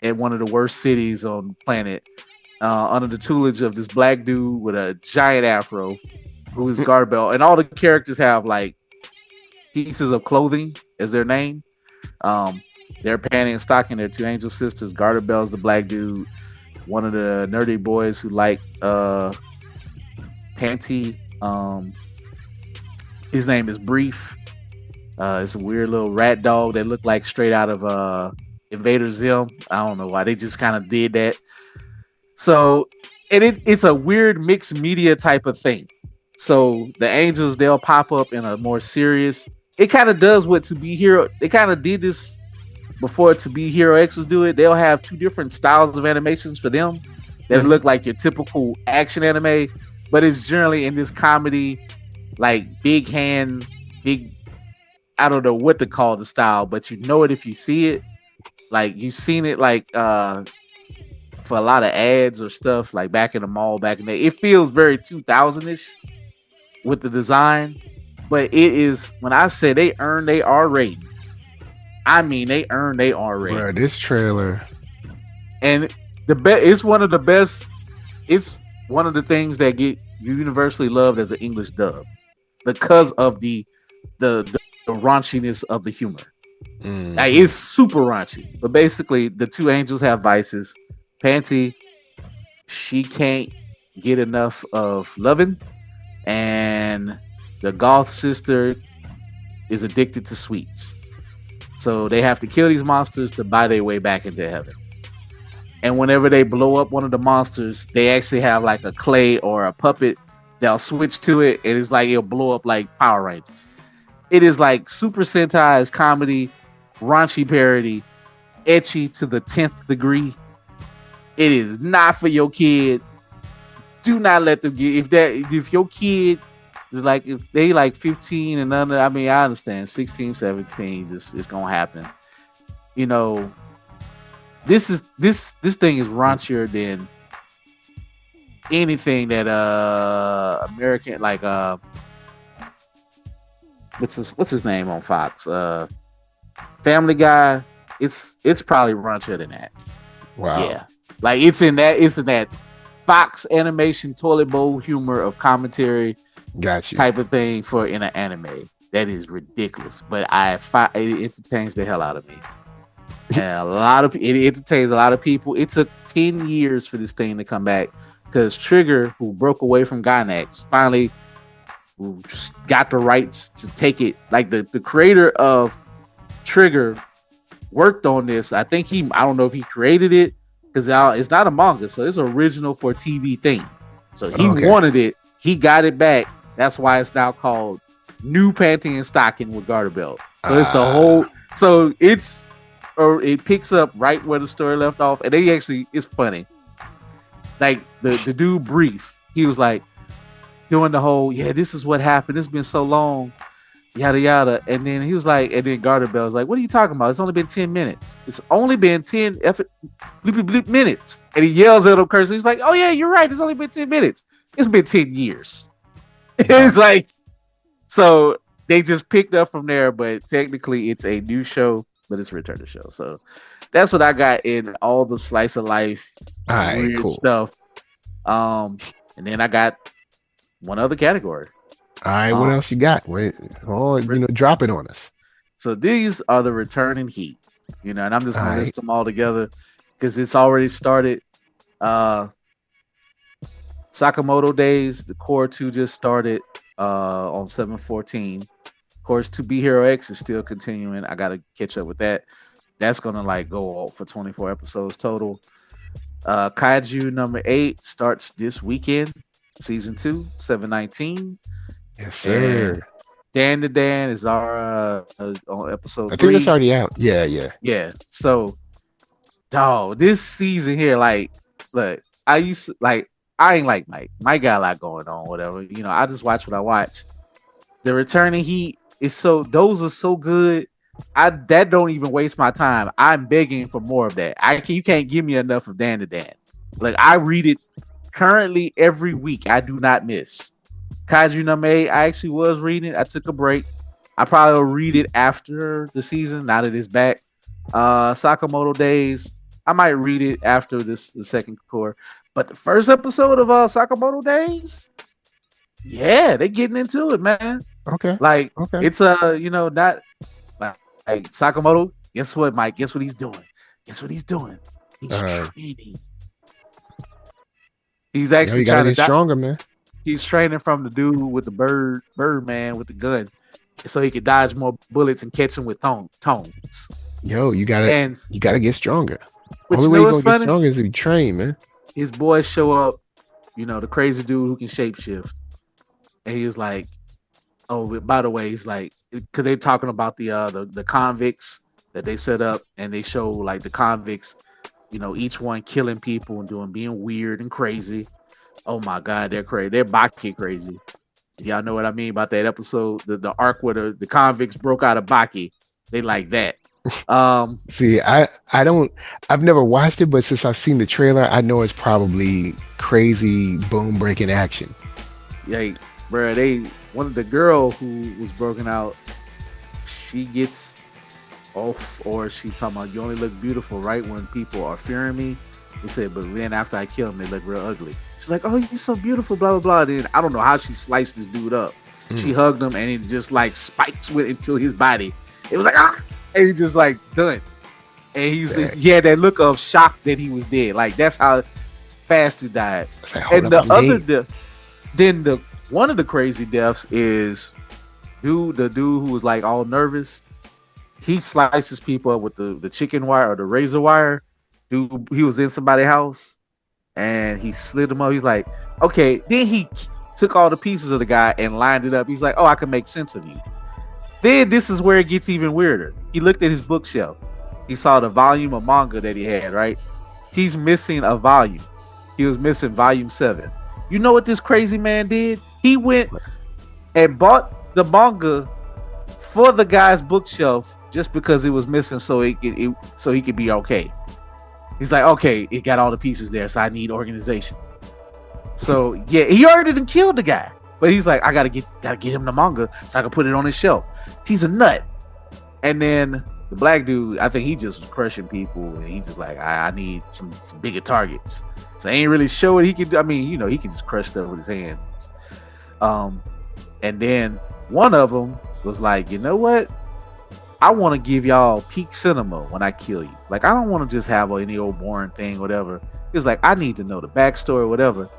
in one of the worst cities on the planet, under the tutelage of this black dude with a giant afro, who is Garbel, and all the characters have like pieces of clothing as their name. They're Panty and Stocking. They're two angel sisters. Garbel's the black dude, one of the nerdy boys who like Panty. His name is Brief. It's a weird little rat dog that looked like straight out of Invader Zim. I don't know why they just kind of did that. So, and it's a weird mixed media type of thing. So the angels, they'll pop up in a more serious. It kind of does what To Be Hero. They kind of did this before To Be Hero X was doing it. They'll have two different styles of animations for them that look like your typical action anime, but it's generally in this comedy, like big hand, big. I don't know what to call the style, but you know it if you see it. Like you've seen it like for a lot of ads or stuff like back in the mall back in the day. It feels very 2000-ish with the design, but it is, when I say they earn their R rating, I mean they earn their R rating. Bro, this trailer, and it's one of the best. It's one of the things that get universally loved as an English dub because of the raunchiness of the humor. Like, it's super raunchy, but basically the two angels have vices. Panty, she can't get enough of loving, and the goth sister is addicted to sweets. So they have to kill these monsters to buy their way back into heaven. And whenever they blow up one of the monsters, they actually have like a clay or a puppet that'll switch to it, and it's like it'll blow up like Power Rangers. It is like Super Sentai's comedy, raunchy parody, etchy to the 10th degree. It is not for your kid. Do not let them get if your kid is like, if they like 15 and under. I mean, I understand 16, 17, just it's gonna happen. You know, this thing is raunchier than anything that American, like what's his name on Fox? Family Guy. It's probably raunchier than that. Wow. Yeah. Like it's in that Fox animation toilet bowl humor of commentary type of thing in an anime. That is ridiculous. But it entertains the hell out of me. And it entertains a lot of people. It took 10 years for this thing to come back because Trigger, who broke away from Gainax, finally got the rights to take it. Like the creator of Trigger worked on this. I don't know if he created it, because it's not a manga, so it's original for TV thing. So he wanted it, he got it back. That's why it's now called New Panty and Stocking with Garter Belt. So it's the whole. So it picks up right where the story left off, and it's funny. Like the dude Brief, he was like doing the whole, this is what happened. It's been so long. Yada yada, and then he was like, and then Garter Bell was like, "What are you talking about? It's only been 10 minutes. It's only been 10 minutes." And he yells at him, cursing. He's like, "Oh yeah, you're right. It's only been 10 minutes. It's been 10 years." It's like, so they just picked up from there, but technically it's a new show, but it's a return to show. So that's what I got in all the slice of life weird stuff. And then I got one other category. All right, what else you got? Drop it on us. So these are the returning heat, and I'm just gonna list them all together because it's already started. Sakamoto Days, the Core 2 just started on 7/14. Of course, To Be Hero X is still continuing. I gotta catch up with that. That's gonna go out for 24 episodes total. Kaiju number 8 starts this weekend, season 2, 7/19. Yes, sir. Dan to Dan is our on episode 3. I think it's already out. Yeah. So, dog, this season here, look, I ain't like Mike. Mike got a lot going on, whatever. I just watch what I watch. The returning heat is those are so good. That don't even waste my time. I'm begging for more of that. You can't give me enough of Dan to Dan. Like, I read it currently every week. I do not miss. Kaiju no May, I actually was reading. I took a break. I probably will read it after the season, now that it's back. Sakamoto Days, I might read it after the second core. But the first episode of Sakamoto Days, yeah, they getting into it, man. Okay. Like it's not like Sakamoto. Guess what, Mike? Guess what he's doing? Guess what he's doing? He's training. He's actually trying to get stronger, man. He's training from the dude with the bird man with the gun, so he can dodge more bullets and catch them with tones. Yo, you gotta get stronger. Only way you're gonna get stronger is if you train, man. His boys show up, the crazy dude who can shapeshift, and he was like, "Oh, by the way," he's like, because they're talking about the convicts that they set up, and they show like the convicts, each one killing people and being weird and crazy. Oh my God, they're crazy. They're Baki crazy. Y'all know what I mean about that episode, the arc where the convicts broke out of Baki. They like that. See, I've never watched it, but since I've seen the trailer, I know it's probably crazy bone breaking action. Yeah, bro. One of the girl who was broken out, she gets off, or she talking about, you only look beautiful right when people are fearing me. He said, but then after I kill them, they look real ugly. She's like, oh, you're so beautiful, blah blah blah. Then I don't know how she sliced this dude up. She hugged him, and it just like spikes went into his body. It was like, and he just like done. And he had that look of shock that he was dead. Like that's how fast he died. Like, and the other death, one of the crazy deaths is the dude who was like all nervous. He slices people up with the chicken wire or the razor wire. Dude, he was in somebody's house and he slid them up. He's like, okay. Then he took all the pieces of the guy and lined it up. He's like, oh, I can make sense of you. Then this is where it gets even weirder. He looked at his bookshelf. He saw the volume of manga that he had, right? He's missing a volume. He was missing volume 7. You know what this crazy man did? He went and bought the manga for the guy's bookshelf just because it was missing, so he could be okay. He's like, okay, it got all the pieces there, so I need organization. So yeah, he already done killed the guy, but he's like, I gotta get him the manga so I can put it on his shelf. He's a nut. And then the black dude, I think he just was crushing people, and he just like, I need some bigger targets. So he ain't really show what he could do. I mean, he can just crush stuff with his hands. And then one of them was like, you know what? I want to give y'all peak cinema when I kill you. Like, I don't want to just have any old boring thing, whatever. He was like, I need to know the backstory, whatever.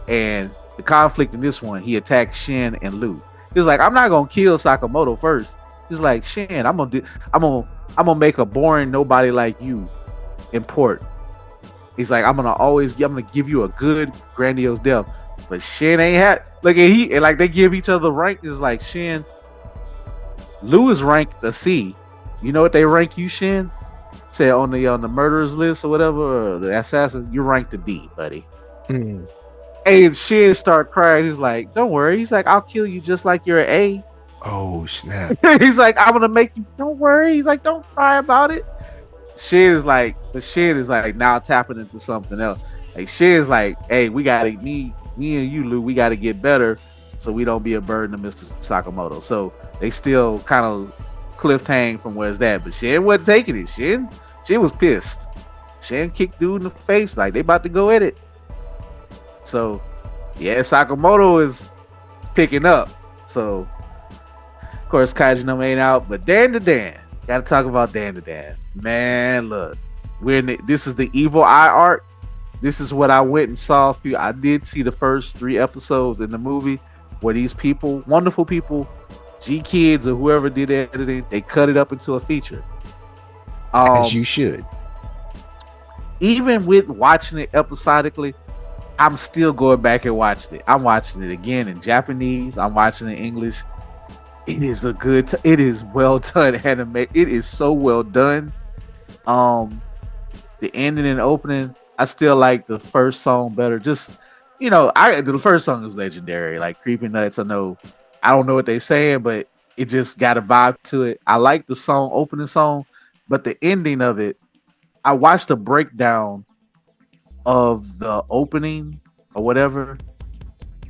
And the conflict in this one, he attacked Shin and Lu. He was like, I'm not gonna kill Sakamoto first. He's like, Shin, I'm gonna make a boring nobody like you important. He's like, I'm gonna give you a good grandiose death. But Shin ain't had and like they give each other rank. Is like Shin. Lu is ranked a C. You know what they rank you, Shin? Say on the murderers list or whatever, or the assassin, you're ranked a D, buddy. And Shin start crying. He's like, don't worry. He's like, I'll kill you just like you're an A. Oh snap. He's like, I'm gonna make you, don't worry. He's like, don't cry about it. Shin is like now tapping into something else. Like Shin is like, hey, we gotta me and you, Lu, we gotta get better so we don't be a burden to Mr. Sakamoto. So they still kind of cliff hang from where's that, but Shin wasn't taking it. Shin was pissed. Shin kicked dude in the face like they about to go at it. So yeah, Sakamoto is picking up. So of course Kaiju no ain't out, but Dan to Dan. Gotta talk about Dan to Dan. Man, look, this is the Evil Eye arc. This is what I went and saw. I did see the first 3 episodes in the movie where these people, wonderful people, G Kids or whoever did the editing, they cut it up into a feature. As you should. Even with watching it episodically, I'm still going back and watching it. I'm watching it again in Japanese. I'm watching it in English. It is it is well done anime. It is so well done. The ending and opening, I still like the first song better. Just, the first song is legendary. Like Creeping Nuts, I don't know what they're saying, but it just got a vibe to it. I like the opening song, but the ending of it, I watched a breakdown of the opening or whatever.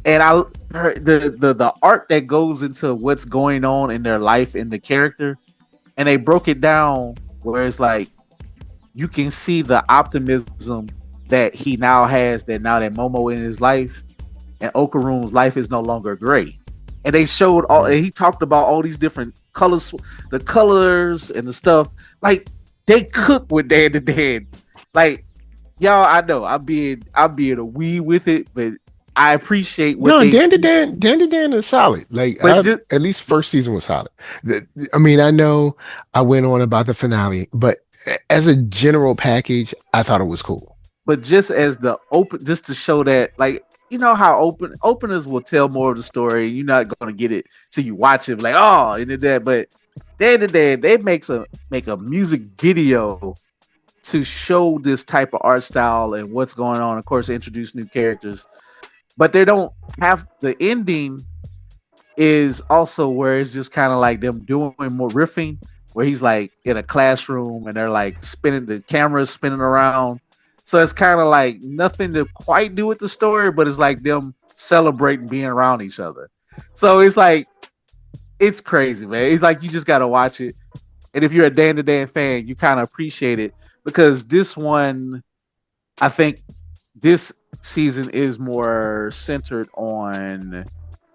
And the art that goes into what's going on in their life and the character, and they broke it down where it's like you can see the optimism that he now has, that now that Momo in his life and Okaru's life is no longer gray. And they showed all, and he talked about all these different colors, the colors and the stuff. Like they cook with Dan to Dan. Like y'all, I know I'm being a wee with it, but I appreciate what Dan to Dan is solid. Like at least first season was solid. I mean, I know I went on about the finale, but as a general package, I thought it was cool. But just as the just to show that, like, you know how openers will tell more of the story. You're not gonna get it till you watch it. Like, oh, and that. But day to day, they make a music video to show this type of art style and what's going on. Of course, introduce new characters, but they don't have the ending. Is also where it's just kind of like them doing more riffing, where he's like in a classroom and they're like spinning, the camera's spinning around. So it's kind of like nothing to quite do with the story, but it's like them celebrating being around each other. So it's like, it's crazy, man. It's like you just got to watch it. And if you're a Dan to Dan fan, you kind of appreciate it, because this one, I think this season is more centered on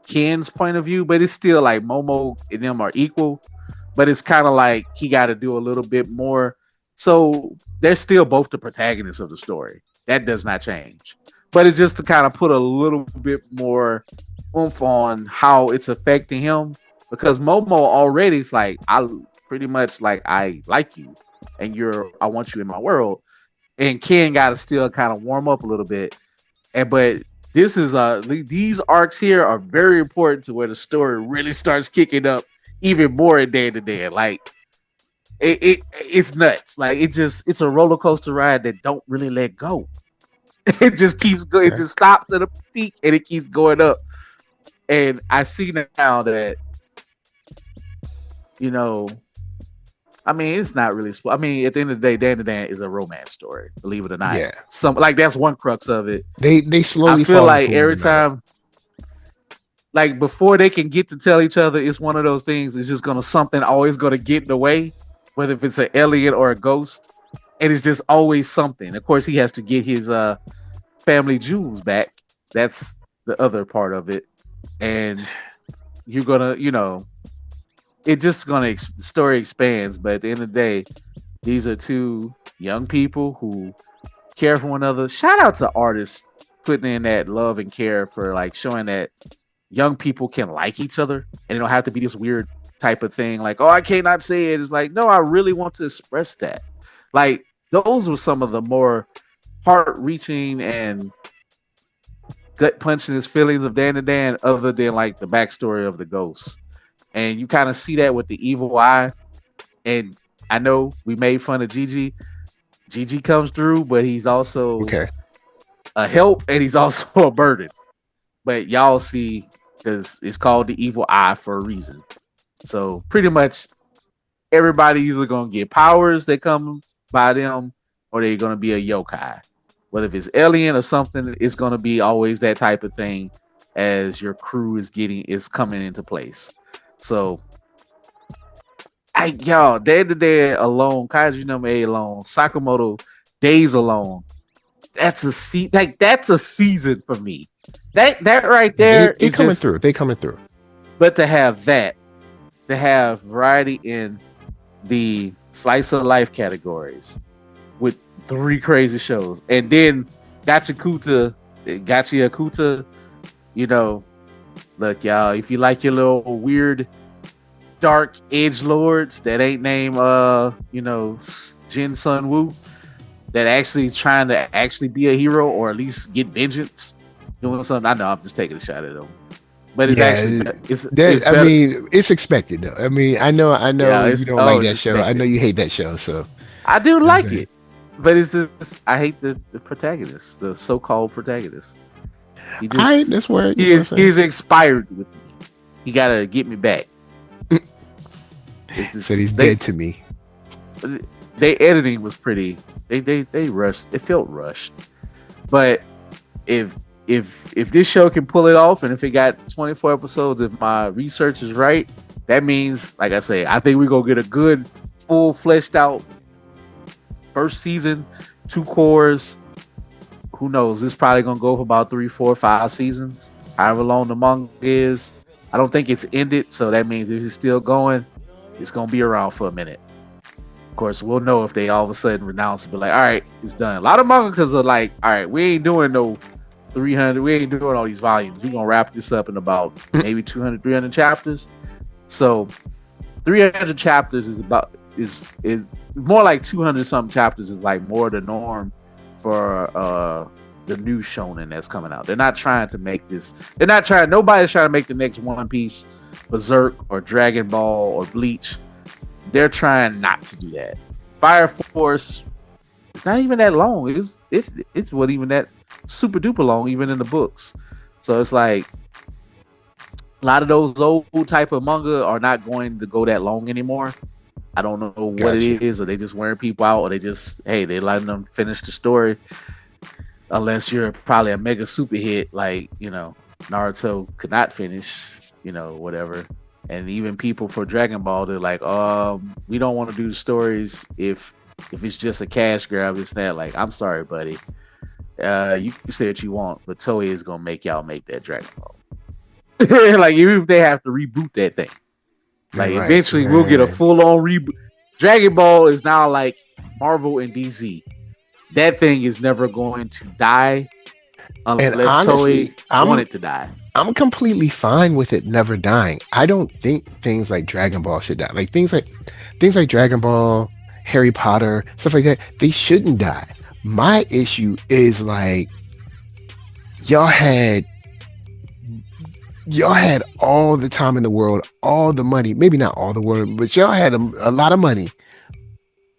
Ken's point of view, but it's still like Momo and them are equal, but it's kind of like he got to do a little bit more. So they're still both the protagonists of the story. That does not change. But it's just to kind of put a little bit more oomph on how it's affecting him. Because Momo already is like, I pretty much like, I like you and I want you in my world. And Ken got to still kind of warm up a little bit. But this is these arcs here are very important to where the story really starts kicking up even more in Day to Day. Like, it's nuts. Like it's a roller coaster ride that don't really let go. It just keeps going. It just stops at a peak and it keeps going up. And I see now that, you know, I mean, it's not really. I mean, at the end of the day, Dan to Dan is a romance story. Believe it or not. Yeah. Like that's one crux of it. They slowly. I feel like every time, like before they can get to tell each other, it's one of those things. It's just something always gonna get in the way. Whether if it's an alien or a ghost, and it's just always something. Of course, he has to get his family jewels back. That's the other part of it. And you're gonna, it just the story expands. But at the end of the day, these are two young people who care for one another. Shout out to artists putting in that love and care for like showing that young people can like each other, and it don't have to be this weird type of thing like, oh, I cannot say it. It's like, no, I really want to express that. Like those were some of the more heart-reaching and gut-punching his feelings of Dan to Dan, other than like the backstory of the ghosts. And you kind of see that with the evil eye. And I know we made fun of Gigi. Gigi comes through, but he's also a help and he's also a burden. But y'all see, because it's called the evil eye for a reason. So pretty much everybody either gonna get powers that come by them, or they're gonna be a yokai. Whether if it's alien or something, it's gonna be always that type of thing as your crew is coming into place. So Day to Day alone, Kaiju number 8 alone, Sakamoto Days alone. That's a season for me. That right there is coming through. They coming through. But to have variety in the slice of life categories with 3 crazy shows, and then Gachiakuta, look, y'all, if you like your little weird dark edge lords that ain't named Jin Sun Woo, that actually is trying to actually be a hero or at least get vengeance, doing something. I know I'm just taking a shot at them. But it's I mean, it's expected though. I mean, I know you don't like that show. I know you hate that show, so I do like it. But it's just, I hate the protagonist, the so-called protagonist. That's where he's expired with me. He gotta get me back. So he's dead to me. Their editing was pretty. They rushed. It felt rushed. But if if this show can pull it off, and if it got 24 episodes, if my research is right, that means, like I say, I think we're gonna get a good, full fleshed out first season, 2 cores. Who knows? This probably gonna go for about 3, 4, 5 seasons, however long the manga is. I don't think it's ended, so that means if it's still going, it's gonna be around for a minute. Of course, we'll know if they all of a sudden renounce it, but like, all right, it's done. A lot of mangakas are like, all right, we ain't doing no 300, we ain't doing all these volumes. We're gonna wrap this up in about maybe 200, 300 chapters. So 300 chapters is more like 200 something chapters is like more the norm for the new shonen that's coming out. They're not trying to make this. Nobody's trying to make the next One Piece, Berserk, or Dragon Ball, or Bleach. They're trying not to do that. Fire Force, it's not even that long. It's what even that super duper long, even in the books. So it's like a lot of those old type of manga are not going to go that long anymore. I don't know what it is, or they just wearing people out, or they letting them finish the story. Unless you're probably a mega super hit, like, Naruto could not finish, whatever. And even people for Dragon Ball, they're like, we don't want to do the stories if it's just a cash grab. It's that, like, I'm sorry, buddy. You can say what you want, but Toei is gonna make y'all make that Dragon Ball. Like, even if they have to reboot that thing, like, eventually we'll get a full-on reboot. Dragon Ball is now like Marvel and DC. That thing is never going to die unless honestly, Toei want it to die. I'm completely fine with it never dying. I don't think things like Dragon Ball should die. Like things like Dragon Ball, Harry Potter, stuff like that, they shouldn't die. My issue is like y'all had all the time in the world, all the money, maybe not all the world, but y'all had a lot of money,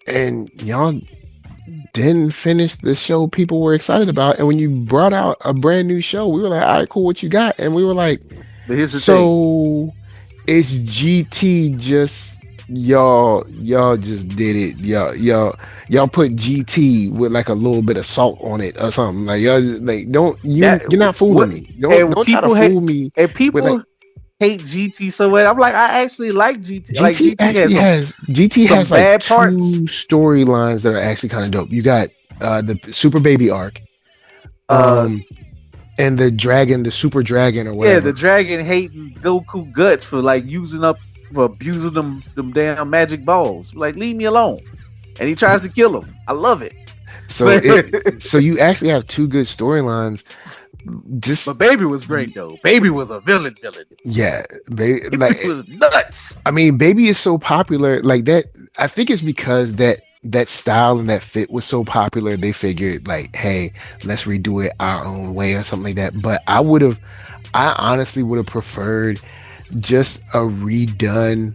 and y'all didn't finish the show people were excited about. And when you brought out a brand new show, we were like, all right, cool, what you got? And we were like, but here's the thing. It's GT just y'all just did it. Y'all put GT with like a little bit of salt on it or something. Like y'all like you're not fooling me. Don't try to fool me. And people hate GT so much. I'm like, I actually like GT. GT has like 2 storylines that are actually kind of dope. You got the Super Baby arc, and the Super Dragon or whatever. Yeah, the dragon hating Goku guts for like abusing them damn magic balls. Like, leave me alone. And he tries to kill him. I love it. So so you actually have 2 good storylines. But Baby was great though. Baby was a villain. Yeah, Baby like was nuts. I mean, Baby is so popular like that. I think it's because that style and that fit was so popular. They figured like, hey, let's redo it our own way or something like that. But I honestly would have preferred just a redone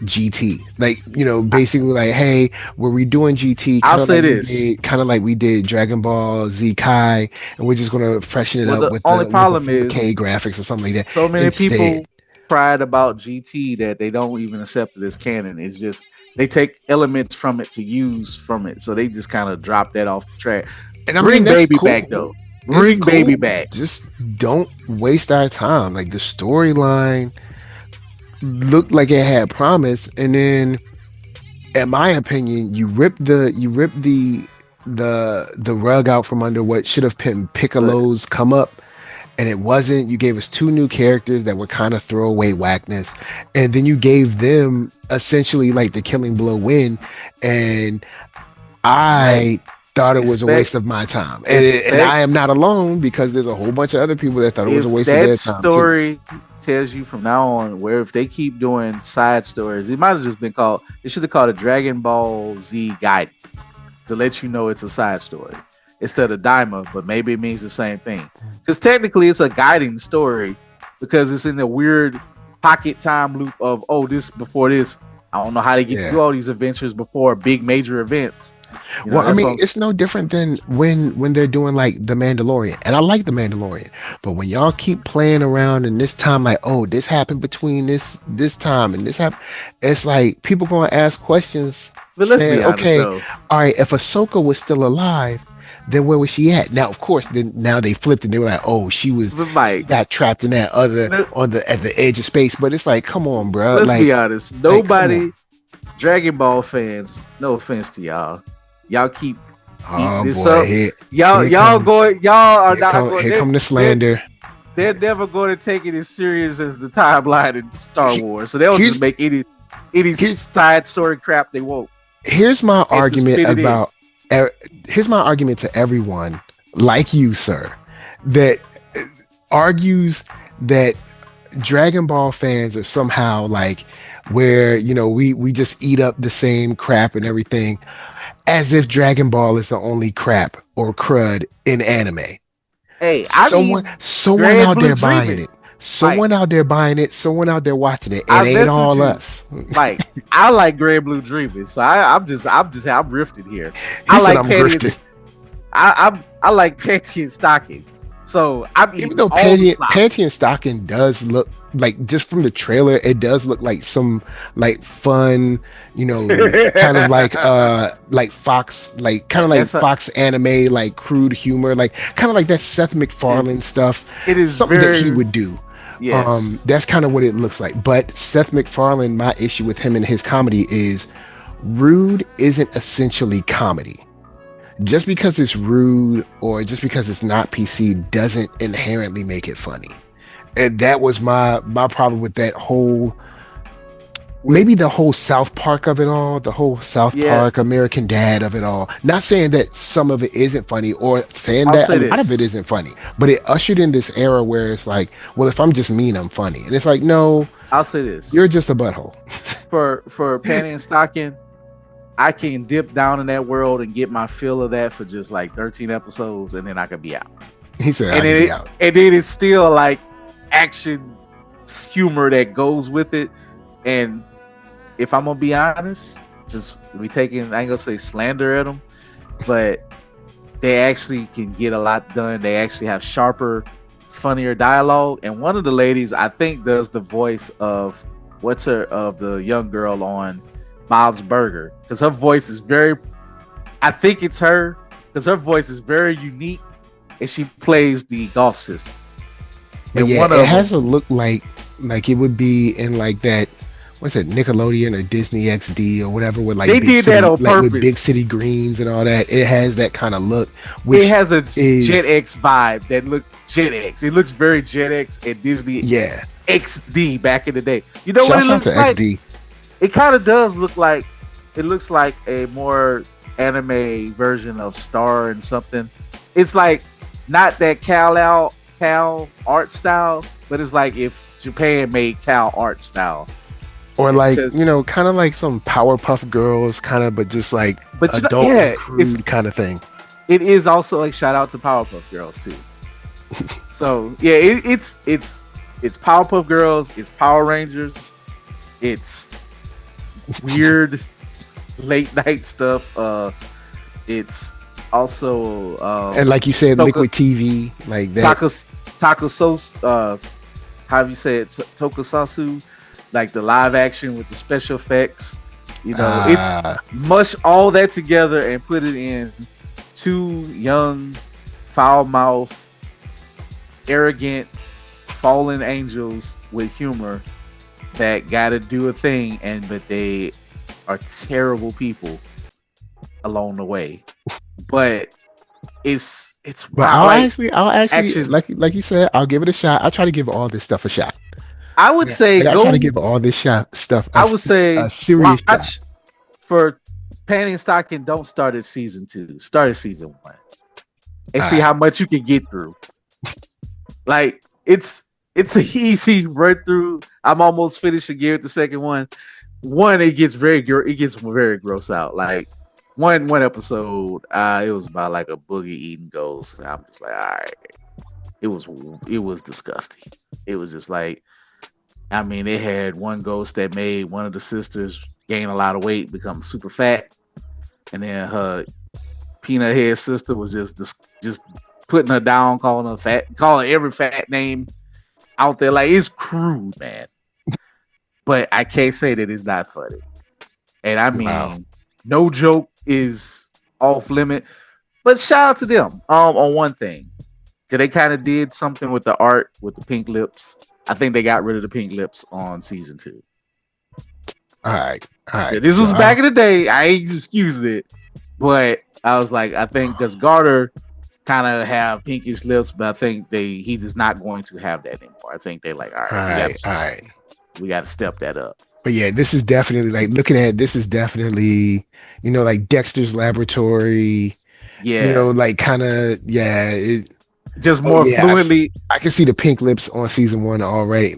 GT, like, basically like, hey, we're redoing GT. I'll say this, kind of like we did Dragon Ball Z Kai, and we're just gonna freshen it up with the problem is 4K graphics or something like that. So many people cried about GT that they don't even accept it as canon. It's just they take elements from it to use from it, so they just kind of drop that off the track. And bring Baby back though. Bring Baby back. Just don't waste our time. Like, the storyline looked like it had promise, and then, in my opinion, you ripped the rug out from under what should have been Piccolo's come up, and it wasn't. You gave us 2 new characters that were kind of throwaway whackness, and then you gave them essentially like the killing blow win, and I thought it was a waste of my time, and I am not alone, because there's a whole bunch of other people that thought it was a waste of their time. That story tells you from now on, where if they keep doing side stories, it might have just been called. They should have called it Dragon Ball Z Guide to let you know it's a side story instead of Daima, but maybe it means the same thing, because technically it's a guiding story, because it's in the weird pocket time loop of this before this. I don't know how they get through all these adventures before big major events. Well, I mean, it's no different than when they're doing like The Mandalorian, and I like The Mandalorian, but when y'all keep playing around and this time, like, this happened between this time and this happened, it's like people gonna ask questions. But let's be honest, all right, if Ahsoka was still alive, then where was she at? Now, of course, then now they flipped and they were like, oh, she got trapped in that other at the edge of space. But it's like, come on, bro. Let's be honest. Nobody, Dragon Ball fans, no offense to y'all keep eating this up. Y'all are not going. Here come the slander. They're never going to take it as serious as the timeline in Star Wars. So they'll just make any side story crap they want. Here's my argument to everyone like you, sir, that argues that Dragon Ball fans are somehow like where, you know, we just eat up the same crap and everything, as if Dragon Ball is the only crap or crud in anime. Hey, someone out there buying it. Someone out there buying it. Someone out there watching it. It ain't all us. Like, I like Grand Blue Dreaming, so I'm rifted here. I like panty. I like panty and stocking. So even though panty and stocking does look like, just from the trailer, it does look like some like fun, you know, kind of like Fox, like kind of like Fox anime, like crude humor, like kind of like that Seth MacFarlane stuff. It is something that he would do. Yes. That's kind of what it looks like. But Seth MacFarlane, my issue with him and his comedy is rude isn't essentially comedy. Just because it's rude or just because it's not PC doesn't inherently make it funny. And that was my problem with that whole, maybe the whole South Park of it all, the whole South Park American Dad of it all. Not saying that some of it isn't funny or saying that a lot of it isn't funny, but it ushered in this era where it's like, well, if I'm just mean, I'm funny. And it's like, no, I'll say this. You're just a butthole. For panty and stocking, I can dip down in that world and get my fill of that for just like 13 episodes, and then I could be out. He said, I can be out. And then it's still like action humor that goes with it. And if I'm gonna be honest, since we taking, I ain't gonna say slander at them, but they actually can get a lot done. They actually have sharper, funnier dialogue. And one of the ladies, I think, does the voice of the young girl on Bob's Burger, because her voice is I think it's her, because her voice is very unique, and she plays the golf system. And it has a look like it would be in like that, what's it, Nickelodeon or Disney XD or whatever, with like they did that on purpose with big city greens and all that. It has that kind of look, which it has a Gen X vibe that look Gen X. It looks very Gen X and Disney XD back in the day. You know what it looks like? XD. It kind of does look like, it looks like a more anime version of Star and something. It's like not that Cal art style, but it's like if Japan made Cal art style. Or like, you know, kind of like some Powerpuff Girls kind of, but just like adult and crude kind of thing. It is also a shout out to Powerpuff Girls too. So yeah, it's Powerpuff Girls, it's Power Rangers, it's weird late night stuff. It's also and like you said, liquid TV, like that. Taco sauce. How do you say it? Tokusatsu, like the live action with the special effects. You know, it's mush all that together and put it in two young, foul-mouthed, arrogant, fallen angels with humor that got to do a thing, but they are terrible people along the way. But it's. But I'll actually, like you said, I'll give it a shot. I'll try to give all this stuff a shot. I would say I try to give all this stuff. I would say a serious shot. For panty and stocking. Don't start at season 2. Start at season 1 and see how much you can get through. Like it's an easy run through. I'm almost finished again with the second one. It gets very gross out. Like one episode, it was about like a boogie eating ghost, and I'm just like, all right. It was disgusting. It was just like, I mean, it had one ghost that made one of the sisters gain a lot of weight, become super fat, and then her peanut head sister was just putting her down, calling her fat, calling every fat name out there. Like, it's crude, man. But I can't say that it's not funny. And I mean, no joke is off limit. But shout out to them on one thing. Cause they kind of did something with the art with the pink lips. I think they got rid of the pink lips on season 2. All right. Yeah, this was back in the day. I ain't excusing it, but I was like, I think because Garter kind of have pinkish lips, but I think he is not going to have that anymore. I think they like, all right, we got to step that up. But yeah, this is definitely like looking at this is definitely, you know, like Dexter's Laboratory. Yeah, you know, like kind of just more fluently. I can see the pink lips on season 1 already.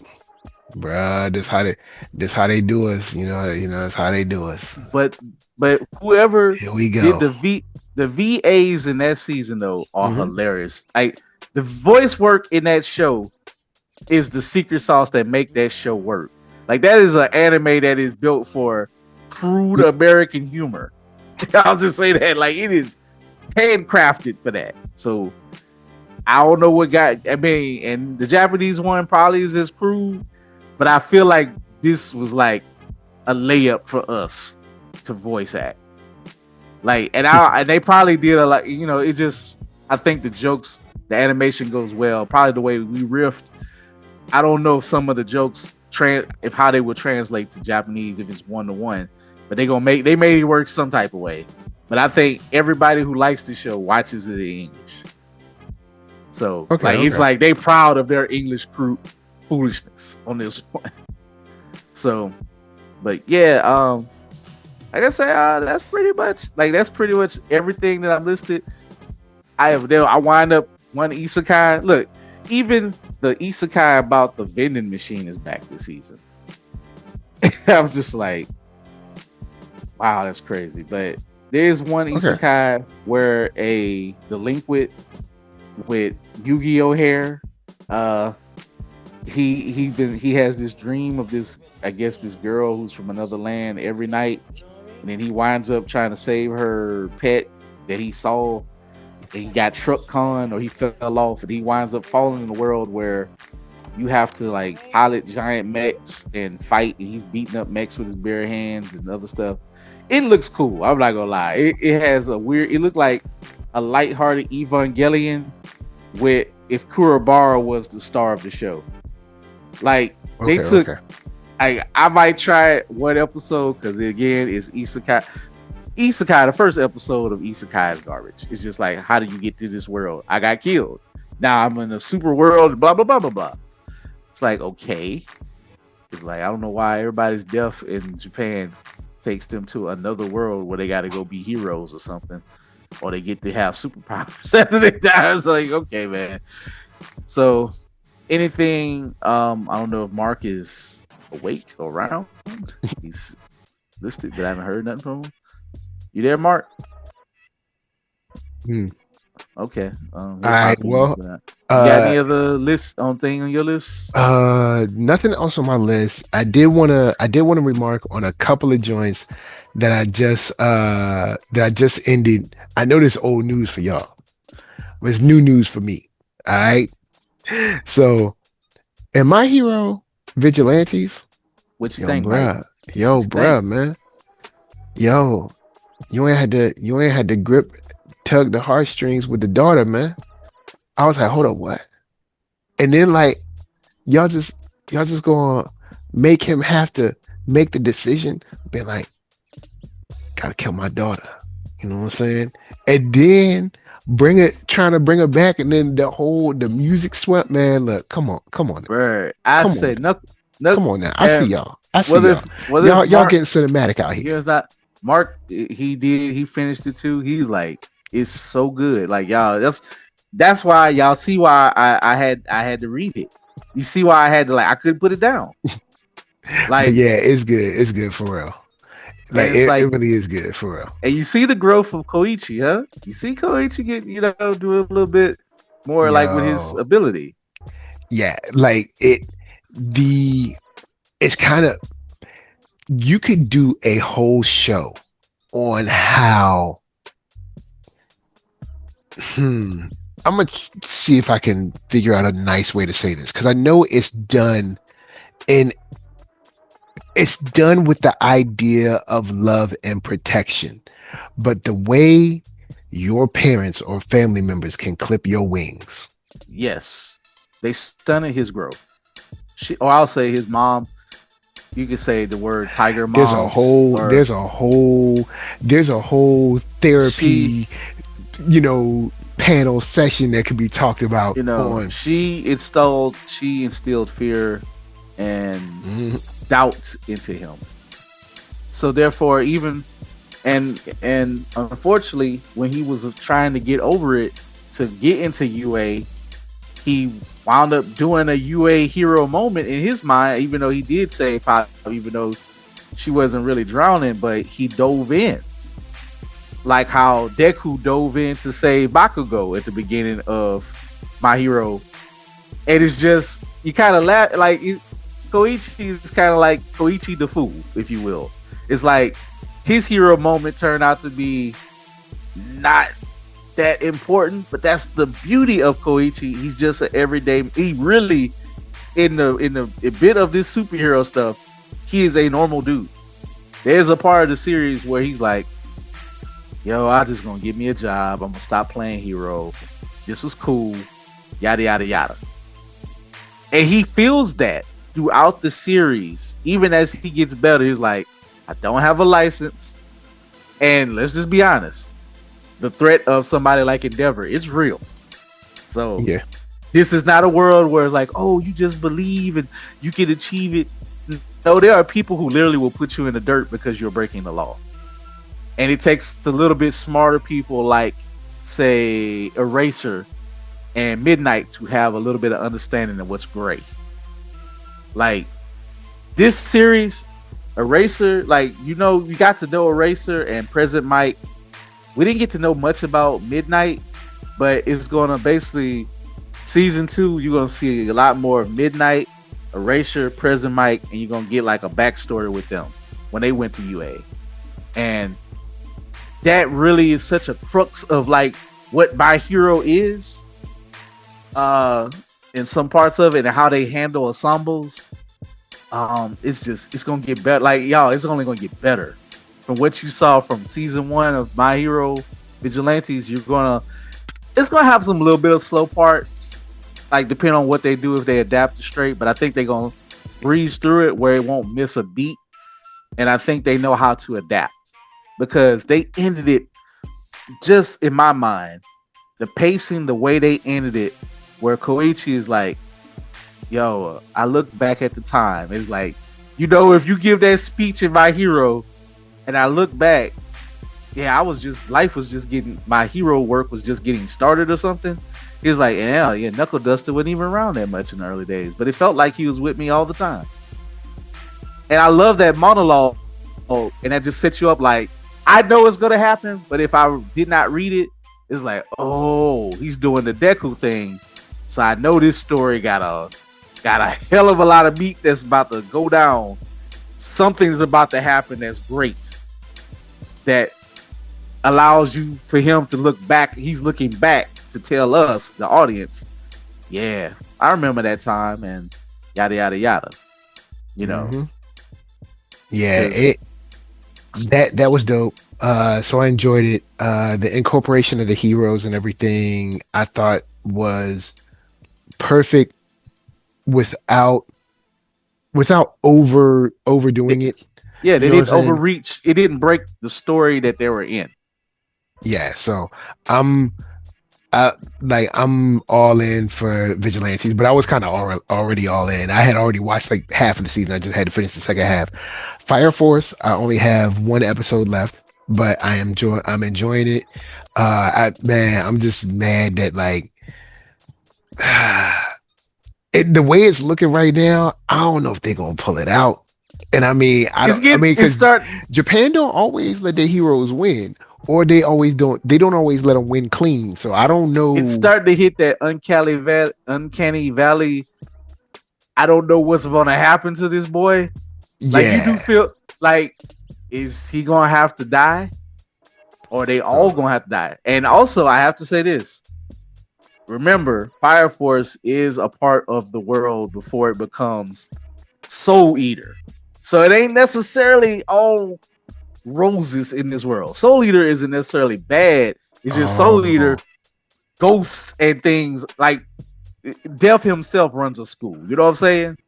Bruh, this how they do us, you know, that's how they do us. But whoever here we go. did the VAs in that season though are hilarious. Like the voice work in that show is the secret sauce that make that show work. Like that is an anime that is built for crude American humor. I'll just say that. Like it is handcrafted for that. So I don't know what got. I mean, and the Japanese one probably is as crude, but I feel like this was like a layup for us to voice act. Like, and they probably did a lot. You know, it just. I think the jokes, the animation goes well. Probably the way we riffed. I don't know if some of the jokes if how they would translate to Japanese if it's 1-to-1, but they made it work some type of way. But I think everybody who likes the show watches it in English. So it's like they proud of their English crew foolishness on this one. So, but yeah, like I say, that's pretty much everything that I've listed. I wind up one isekai. Look, even the isekai about the vending machine is back this season. I'm just like, wow, that's crazy. But there's one isekai where a delinquent with Yu-Gi-Oh hair, he has this dream of this girl who's from another land every night, and then he winds up trying to save her pet that he saw. And he got truck con or he fell off, and he winds up falling in a world where you have to like pilot giant mechs and fight, and he's beating up mechs with his bare hands and other stuff. It looks cool. I'm not gonna lie. It has a weird. It looked like a lighthearted Evangelion with if Kurabara was the star of the show. Like they took. I might try one episode because again it's isekai. Isekai, the first episode of Isekai is garbage. It's just like, how do you get to this world? I got killed. Now I'm in a super world, blah, blah, blah, blah, blah. It's like, okay. It's like, I don't know why everybody's deaf in Japan takes them to another world where they got to go be heroes or something. Or they get to have superpowers after they die. It's like, okay, man. So anything, I don't know if Mark is awake or around. He's listed, but I haven't heard nothing from him. You there, Mark? Okay. All right. Well, you got any other thing on your list? Nothing else on my list. I did want to remark on a couple of joints that I just ended. I know this old news for y'all, but it's new news for me. All right. So, in My Hero Vigilantes, what you think, bruh? Bruh, man. Yo. You ain't had to tug the heartstrings with the daughter, man. I was like, hold up, what? And then like y'all just gonna make him have to make the decision, be like, gotta kill my daughter. You know what I'm saying? And then trying to bring her back, and then the music swept, man. Look, come on. Right. I said nothing. Come on now. I see y'all. Y'all getting cinematic out here. Here's that. Mark, he finished it too. He's like, it's so good. Like y'all, that's why y'all see why I had to read it. You see why I had to I couldn't put it down. Like yeah, it's good. It's good for real. Like it really is good for real. And you see the growth of Koichi, huh? You see Koichi get do a little bit more like with his ability. Yeah, like it's kind of. You could do a whole show on how. I'm gonna see if I can figure out a nice way to say this, because I know it's done, and it's done with the idea of love and protection, but the way your parents or family members can clip your wings. Yes, they stunted his growth. Or I'll say his mom. You could say the word tiger mom. There's a whole therapy, panel session that could be talked about. She instilled fear and doubt into him. So therefore, even and unfortunately, when he was trying to get over it to get into UA, he wound up doing a UA hero moment in his mind, even though he did save Pop, even though she wasn't really drowning, but he dove in. Like how Deku dove in to save Bakugo at the beginning of My Hero. And it's just, you kind of laugh, like, Koichi is kind of like Koichi the Fool, if you will. It's like, his hero moment turned out to be not that important, but that's the beauty of Koichi. He's just an everyday. He really, in the bit of this superhero stuff, he is a normal dude. There's a part of the series where he's like, "Yo, I just gonna get me a job. I'm gonna stop playing hero. This was cool, yada yada yada." And he feels that throughout the series, even as he gets better. He's like, "I don't have a license," and let's just be honest. The threat of somebody like Endeavor is real. So yeah, this is not a world where like, oh, you just believe and you can achieve it. No, there are people who literally will put you in the dirt because you're breaking the law. And it takes a little bit smarter people like, say, Eraser and Midnight to have a little bit of understanding of what's great. Like, this series, Eraser, like, you got to know Eraser and President Mike. We didn't get to know much about Midnight, but it's going to basically, season 2, you're going to see a lot more of Midnight, Erasure, President Mike, and you're going to get like a backstory with them when they went to UA. And that really is such a crux of like what My Hero is in some parts of it and how they handle ensembles. It's going to get better. Like, y'all, it's only going to get better. From what you saw from season 1 of My Hero Vigilantes, it's gonna have some little bit of slow parts, like depending on what they do if they adapt it straight. But I think they're gonna breeze through it where it won't miss a beat, and I think they know how to adapt because they ended it. Just in my mind, the pacing, the way they ended it, where Koichi is like, "Yo, I look back at the time. It's like, if you give that speech in My Hero." And I look back, life was just getting, my hero work was just getting started or something. He was like, yeah, Knuckle Duster wasn't even around that much in the early days, but it felt like he was with me all the time. And I love that monologue, and that just sets you up like, I know it's gonna happen, but if I did not read it, it's like, oh, he's doing the Deku thing, so I know this story got a hell of a lot of meat that's about to go down. Something's about to happen that's great. That allows you for him to look back. He's looking back to tell us, the audience, yeah, I remember that time and yada yada yada. Mm-hmm. Yeah, that was dope. So I enjoyed it. The incorporation of the heroes and everything I thought was perfect without overdoing it. Yeah, they didn't overreach. It didn't break the story that they were in. Yeah, so I'm all in for Vigilantes, but I was kind of already all in. I had already watched like half of the season. I just had to finish the second half. Fire Force, I only have one episode left, but I'm enjoying it. I'm just mad that like the way it's looking right now, I don't know if they're gonna pull it out. And because Japan don't always let their heroes win, or they don't always let them win clean. So I don't know. It's starting to hit that uncanny valley. I don't know what's gonna happen to this boy. Yeah. Like, you do feel like, is he gonna have to die, or are they all gonna have to die? And also, I have to say this. Remember, Fire Force is a part of the world before it becomes Soul Eater. So it ain't necessarily all roses in this world. Soul Eater isn't necessarily bad. It's just Soul Eater, ghosts and things like Death himself runs a school. You know what I'm saying?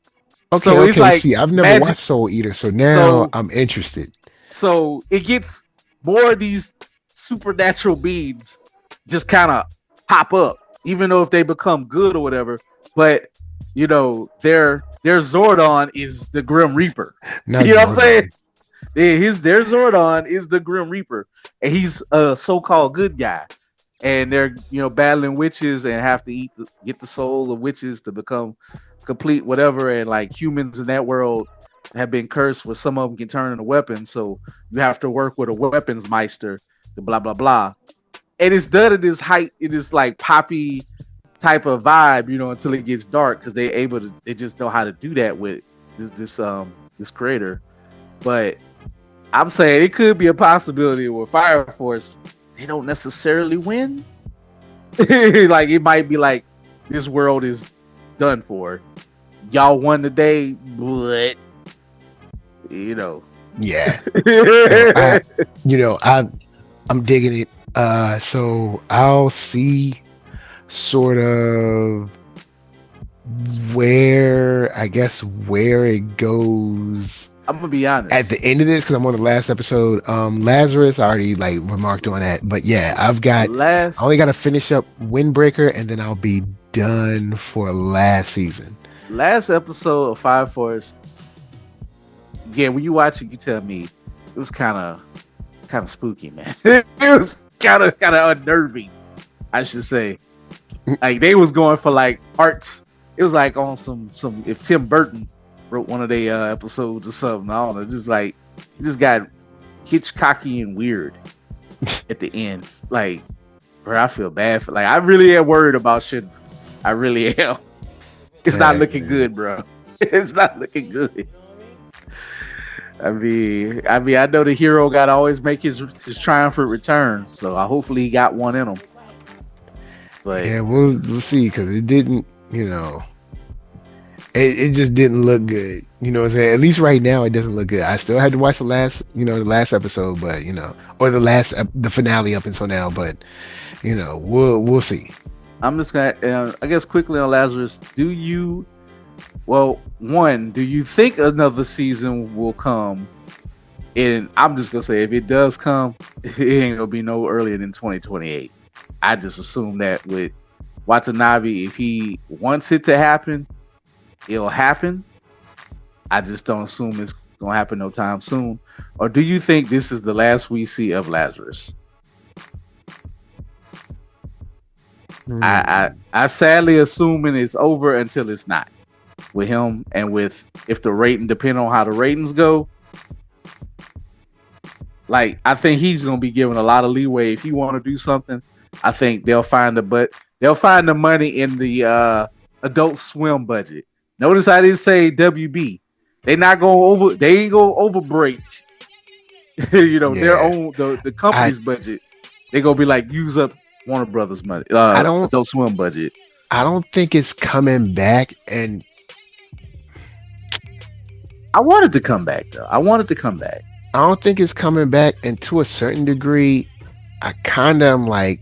Okay, so it's like see, I've never watched Soul Eater, so now I'm interested. So it gets more of these supernatural beings just kind of pop up, even though if they become good or whatever. But you know, their Zordon is the Grim Reaper. Not you know Zordon. What I'm saying? Their Zordon is the Grim Reaper, and he's a so-called good guy. And they're battling witches and have to get the soul of witches to become complete whatever. And like humans in that world have been cursed where some of them can turn into weapons, so you have to work with a weapons meister, the blah blah blah. And it's done at this height, it is like poppy type of vibe, until it gets dark, because they just know how to do that with this creator. But I'm saying it could be a possibility with Fire Force they don't necessarily win. Like it might be like this world is done for. Y'all won today, but Yeah. So I'm digging it. So I'll see sort of where it goes. I'm gonna be honest. At the end of this, because I'm on the last episode, Lazarus, I already like remarked on that. But yeah, I only got to finish up Windbreaker, and then I'll be done for last season. Last episode of Fire Force. Yeah, when you watch it, you tell me it was kind of spooky, man. It was kind of unnerving, I should say. Like they was going for like arts. It was like on some if Tim Burton wrote one of their episodes or something. I don't know. Just like it just got Hitchcocky and weird at the end. Like, bro, I feel bad for. Like, I really am worried about shit. I really am. It's not looking good, bro. It's not looking good. I mean, I know the hero got to always make his triumphant return. So hopefully he got one in him. But yeah, we'll see, because it didn't, it just didn't look good. You know what I'm saying? At least right now, it doesn't look good. I still had to watch the last episode, but or the finale up until now. But we'll see. I'm just gonna, I guess, quickly on Lazarus. Do you think another season will come? And I'm just gonna say, if it does come, it ain't gonna be no earlier than 2028. I just assume that with Watanabe, if he wants it to happen, it'll happen. I just don't assume it's gonna happen no time soon. Or do you think this is the last we see of Lazarus? I sadly assuming it's over until it's not. With him and with if the rating, depending on how the ratings go, like I think he's gonna be given a lot of leeway if he want to do something. I think they'll find the money in the Adult Swim budget. Notice I didn't say WB. They ain't gonna overbreak. Their own the company's budget. They gonna be like use up Warner Brothers money. Adult Swim budget. I don't think it's coming back, and I wanted to come back though. I don't think it's coming back, and to a certain degree, I kind of am like,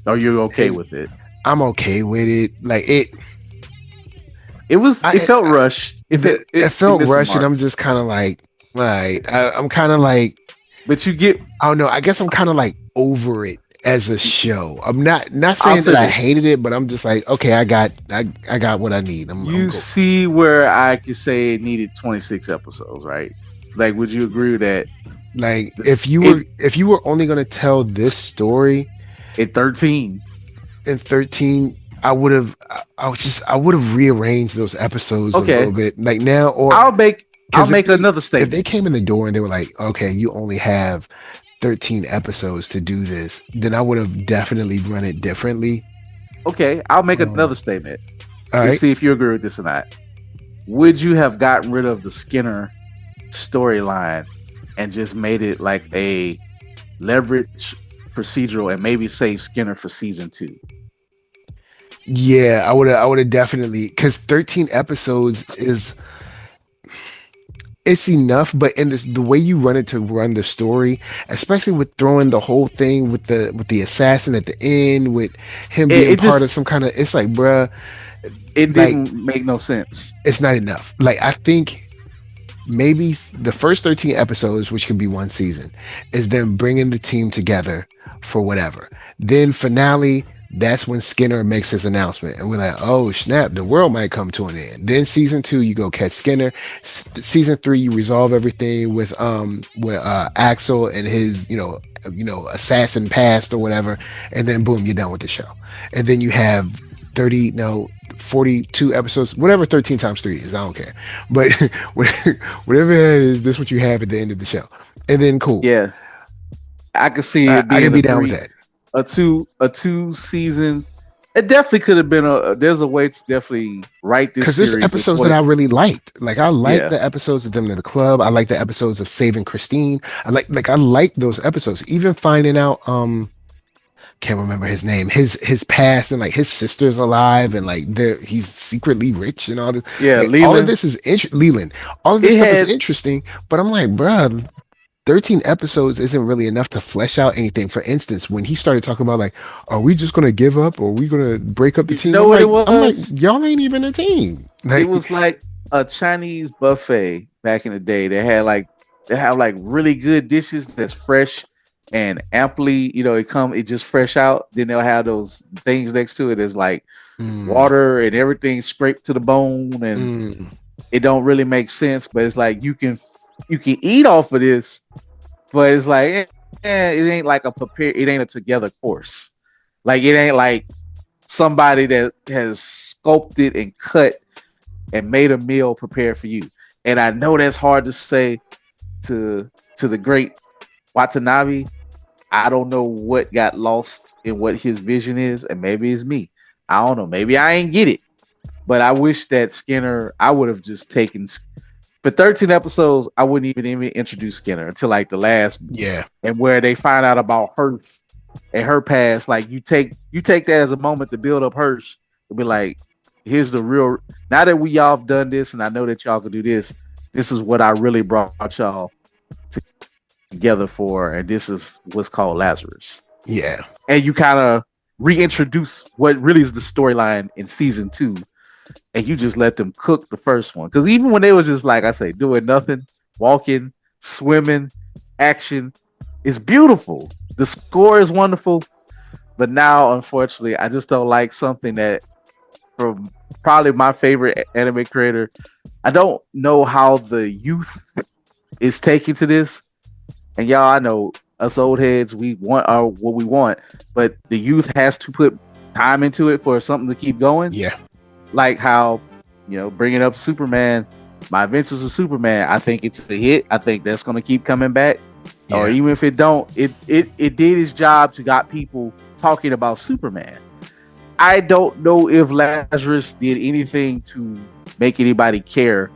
are you okay with it? I'm okay with it. Like it felt rushed. It felt rushed, and I'm just kind of like, I'm kind of like, but you get, I don't know. I guess I'm kind of like over it as a show. I'm not saying that I hated it, but I'm just like, okay, I got what I need. I'm cool. See where I could say it needed 26 episodes, right? Like, would you agree with that? Like, if you were only going to tell this story in 13, I would have rearranged those episodes a little bit. Like now, or I'll make another statement. If they came in the door and they were like, okay, you only have 13 episodes to do this, then I would have definitely run it differently. Okay, I'll make another statement. All right. Let's see if you agree with this or not. Would you have gotten rid of the Skinner storyline and just made it like a leverage procedural and maybe save Skinner for season 2? Yeah, I would have definitely, because 13 episodes is, it's enough, but in the way you run it to run the story, especially with throwing the whole thing with the assassin at the end, with him being part of some kind of, it's like, bruh, it didn't make no sense. It's not enough. Like, I think maybe the first 13 episodes, which could be one season, is them bringing the team together for whatever. Then finale, that's when Skinner makes his announcement, and we're like, oh snap, the world might come to an end. Then season 2, you go catch Skinner. Season 3, you resolve everything with Axel and his assassin past or whatever, and then boom, you're done with the show. And then you have 42 episodes, whatever 13 times 3 is, I don't care, but whatever it is, this is what you have at the end of the show, and then cool. Yeah, I could see it being I can be down with that. A two seasons. It definitely could have been there's a way to definitely write this, because there's episodes that I really liked. Like, I like the episodes of them in the club. I like the episodes of saving Christine. I like those episodes. Even finding out can't remember his name, his past, and like his sister's alive, and like he's secretly rich and all this. Yeah, like, all of this is Leland. All of this stuff is interesting, but I'm like, bruh, 13 episodes isn't really enough to flesh out anything. For instance, when he started talking about like, are we just gonna give up, or are we gonna break up the team? Know what it was? I'm like, y'all ain't even a team. Like, it was like a Chinese buffet back in the day. They have like really good dishes that's fresh and amply, it just fresh out. Then they'll have those things next to it as like water and everything scraped to the bone, and it don't really make sense. But it's like you can eat off of this, but it's like it ain't like it ain't a together course. Like, it ain't like somebody that has sculpted and cut and made a meal prepared for you. And I know that's hard to say to the great Watanabe. I don't know what got lost in what his vision is, and maybe it's me. I don't know. Maybe I ain't get it. But I wish that Skinner, I would have just taken for 13 episodes. I wouldn't even introduce Skinner until like the last, and where they find out about Hirsch and her past. Like, you take that as a moment to build up Hirsch to be like, here's the real. Now that we all have done this, and I know that y'all can do this. This is what I really brought y'all together for, and this is what's called Lazarus. Yeah, and you kind of reintroduce what really is the storyline in season 2, and you just let them cook the first one. Because even when they was just, like I say, doing nothing, walking, swimming, action, it's beautiful. The score is wonderful, but now, unfortunately, I just don't like something that, from probably my favorite anime creator, I don't know how the youth is taking to this. And y'all, I know us old heads, we want what we want, but the youth has to put time into it for something to keep going. Yeah. Like how, bringing up Superman, My Adventures with Superman, I think it's a hit. I think that's going to keep coming back. Yeah. Or even if it don't, it did its job to got people talking about Superman. I don't know if Lazarus did anything to make anybody care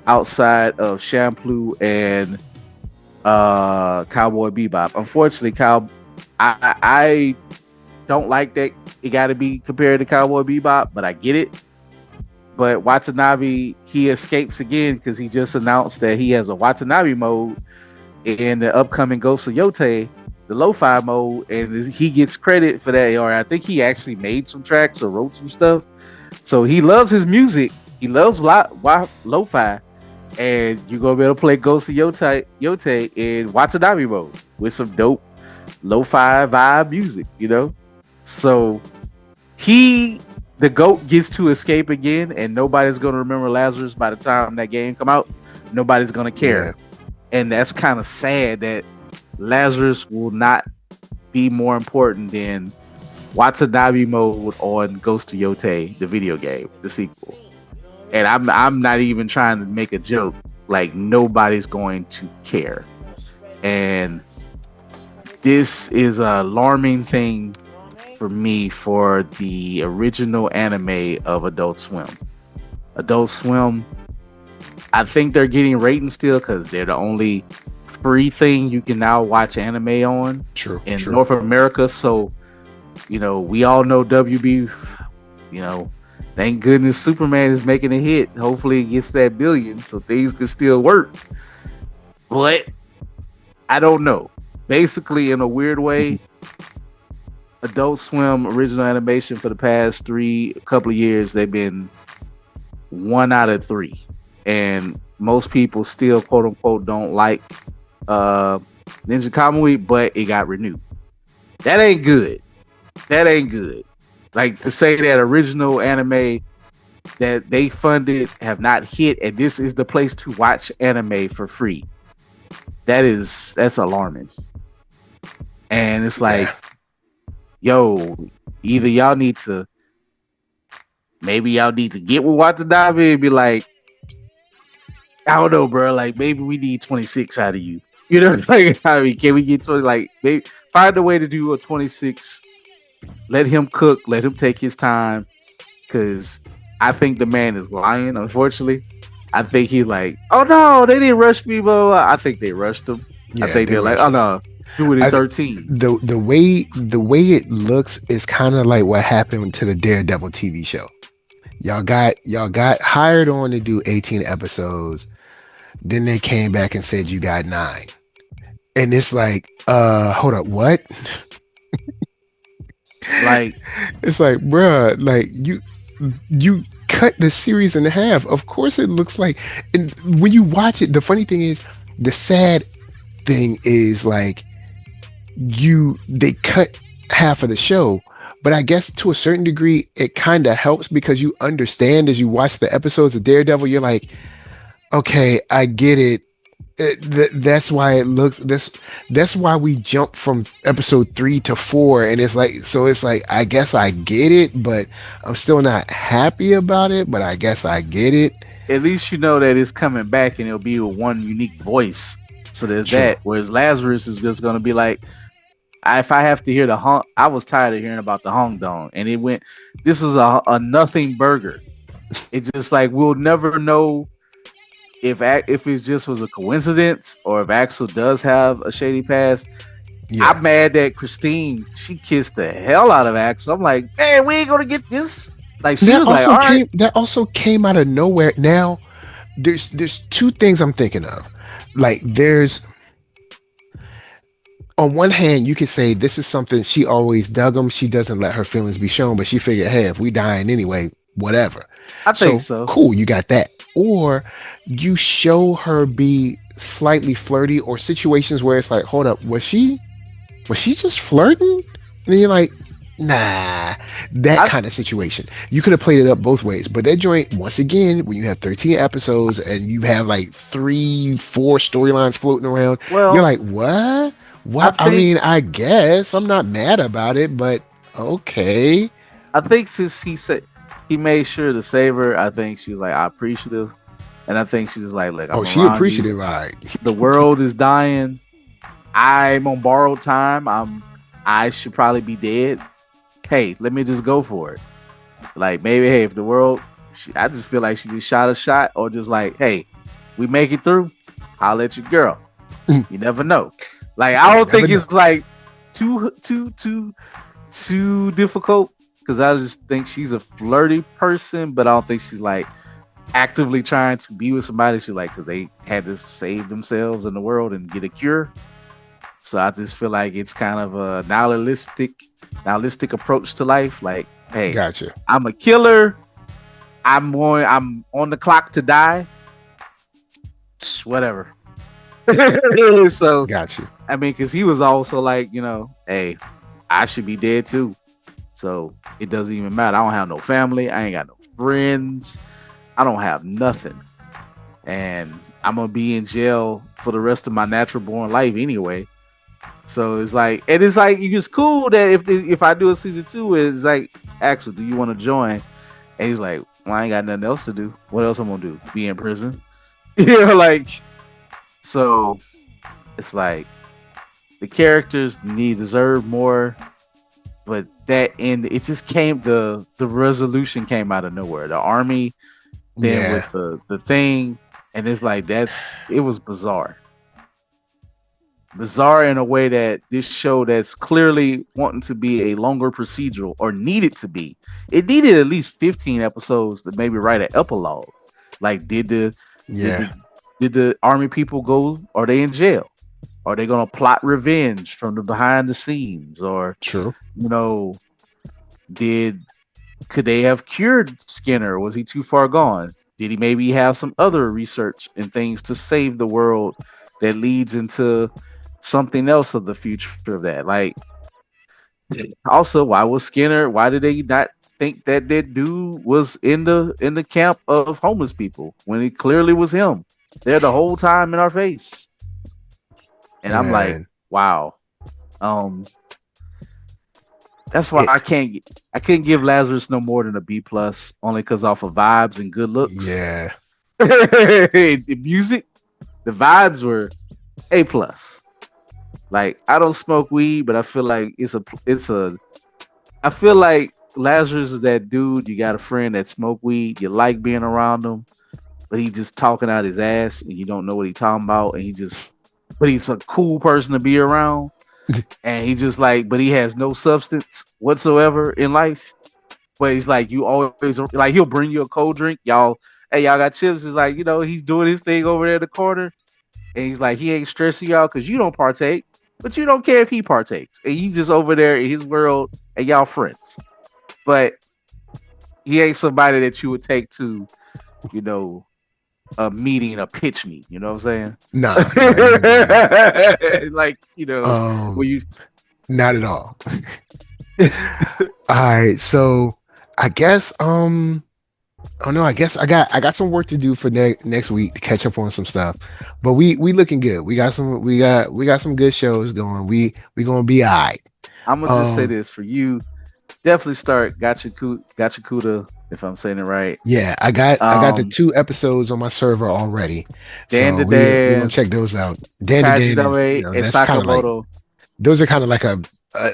outside of Shampoo and Cowboy Bebop. Unfortunately, I don't like that it got to be compared to Cowboy Bebop, but I get it. But Watanabe, he escapes again because he just announced that he has a Watanabe mode in the upcoming Ghost of Yotei, the lo-fi mode, and he gets credit for that. Or I think he actually made some tracks or wrote some stuff. So he loves his music. He loves lo-fi. And you're going to be able to play Ghost of Yotei in Watanabe mode with some dope lo-fi vibe music, So the GOAT gets to escape again, and nobody's going to remember Lazarus by the time that game come out. Nobody's going to care. Yeah. And that's kind of sad that Lazarus will not be more important than Watanabe mode on Ghost of Yotei, the video game, the sequel. And I'm not even trying to make a joke. Like, nobody's going to care. And this is an alarming thing for me for the original anime of Adult Swim. Adult Swim, I think they're getting ratings still because they're the only free thing you can now watch anime on in North America. So, we all know WB, thank goodness Superman is making a hit. Hopefully it gets that billion so things can still work. But I don't know. Basically, in a weird way, Adult Swim original animation for the past couple of years, they've been 1 out of 3. And most people still quote unquote don't like Ninja Kamui, but it got renewed. That ain't good. Like, to say that original anime that they funded have not hit, and this is the place to watch anime for free. That's alarming. And it's like, yo, either y'all need to get with Watanabe and be like, I don't know, bro. Like, maybe we need 26 out of you. You know, like, I mean, can we get 20? Like, maybe find a way to do a 26. Let him cook. Let him take his time. Because I think the man is lying, unfortunately. I think he's like, oh, no, they didn't rush me, blah, blah. I think they rushed him. Yeah, I think they're like, oh, no, do it in 13. The way it looks is kind of like what happened to the Daredevil TV show. Y'all got hired on to do 18 episodes. Then they came back and said you got 9. And it's like, hold up, what? Like, it's like, bruh, like you cut the series in half. Of course it looks like, and when you watch it, the funny thing is, the sad thing is, like, they cut half of the show, but I guess to a certain degree it kind of helps because you understand as you watch the episodes of Daredevil, you're like, okay, I get it. That's why it looks that's why we jump from episode 3 to 4, and it's like I guess I get it, but I'm still not happy about it, but I guess I get it. At least you know that it's coming back and it'll be with one unique voice, so there's that. Whereas Lazarus is just going to be like, if I have to hear the Hong, I was tired of hearing about the Hong Dong, and this is a nothing burger. It's just like, we'll never know if it just was a coincidence or if Axel does have a shady past. Yeah. I'm mad that Christine, she kissed the hell out of Axel. I'm like, man, we ain't gonna get this. Like, she was like, all right. That also came out of nowhere. Now, there's 2 things I'm thinking of. Like, there's, on one hand, you could say this is something she always dug him. She doesn't let her feelings be shown, but she figured, hey, if we dying anyway, whatever. I think so. Cool, you got that. Or you show her be slightly flirty, or situations where it's like, hold up, was she just flirting? And then you're like, nah, kind of situation. You could have played it up both ways. But that joint, once again, when you have 13 episodes and you have like 3-4 storylines floating around, you're like, what? I mean, I guess I'm not mad about it, but okay. I think since he made sure to save her, I think she's like, I'm appreciative. And I think she's just like, look, she appreciative, right? The world is dying. I'm on borrowed time. I should probably be dead. Hey, let me just go for it. Like, maybe, hey, if the world, I just feel like she just shot a shot, or just like, hey, we make it through, I'll let you girl. You never know. Like, I don't think it's like too difficult, because I just think she's a flirty person, but I don't think she's like actively trying to be with somebody. She's like, because they had to save themselves in the world and get a cure. So I just feel like it's kind of a nihilistic approach to life. Like, hey, gotcha. I'm a killer. I'm on the clock to die. Whatever. So gotcha. I mean, because he was also like, hey, I should be dead too. So it doesn't even matter. I don't have no family. I ain't got no friends. I don't have nothing. And I'm going to be in jail for the rest of my natural born life anyway. So it's like, it's cool that if I do a season 2, it's like, Axel, do you want to join? And he's like, well, I ain't got nothing else to do. What else I'm going to do? Be in prison? So it's like, the characters deserve more, but that end, it just came, the resolution came out of nowhere. The army, then with the thing, and it's like, it was bizarre. bizarre in a way that this show that's clearly wanting to be a longer procedural or needed to be. It needed at least 15 episodes to maybe write an epilogue. Like, did the army people go? Are they in jail? Are they gonna plot revenge from the behind the scenes? Or true, could they have cured Skinner? Was he too far gone? Did he maybe have some other research and things to save the world that leads into something else of the future of that? Like, also, why was Skinner? Why did they not think that dude was in the camp of homeless people when it clearly was him there the whole time in our face? And I'm like, wow. That's why I couldn't give Lazarus no more than a B+, only because off of vibes and good looks. Yeah. The music, the vibes were A+. Like, I don't smoke weed, but I feel like I feel like Lazarus is that dude. You got a friend that smoke weed, you like being around him, but he just talking out his ass and you don't know what he's talking about, and but he's a cool person to be around. And he just like, but he has no substance whatsoever in life. But he's like, you always like, he'll bring you a cold drink. Y'all got chips. He's like, he's doing his thing over there in the corner. And he's like, he ain't stressing you out because you don't partake, but you don't care if he partakes. And he's just over there in his world and y'all friends. But he ain't somebody that you would take to, a meeting, a pitch meet. You know what I'm saying? Nah. Like, not at all. All right. So I guess, I guess I got some work to do for next week to catch up on some stuff, but we looking good. We got some good shows going. We gonna be all right. I'm gonna just say this for you. Definitely start Gachiakuta, if I'm saying it right. Yeah, I got the 2 episodes on my server already. Dan so we're gonna check those out. Dan and Sakamoto. Those are kind of like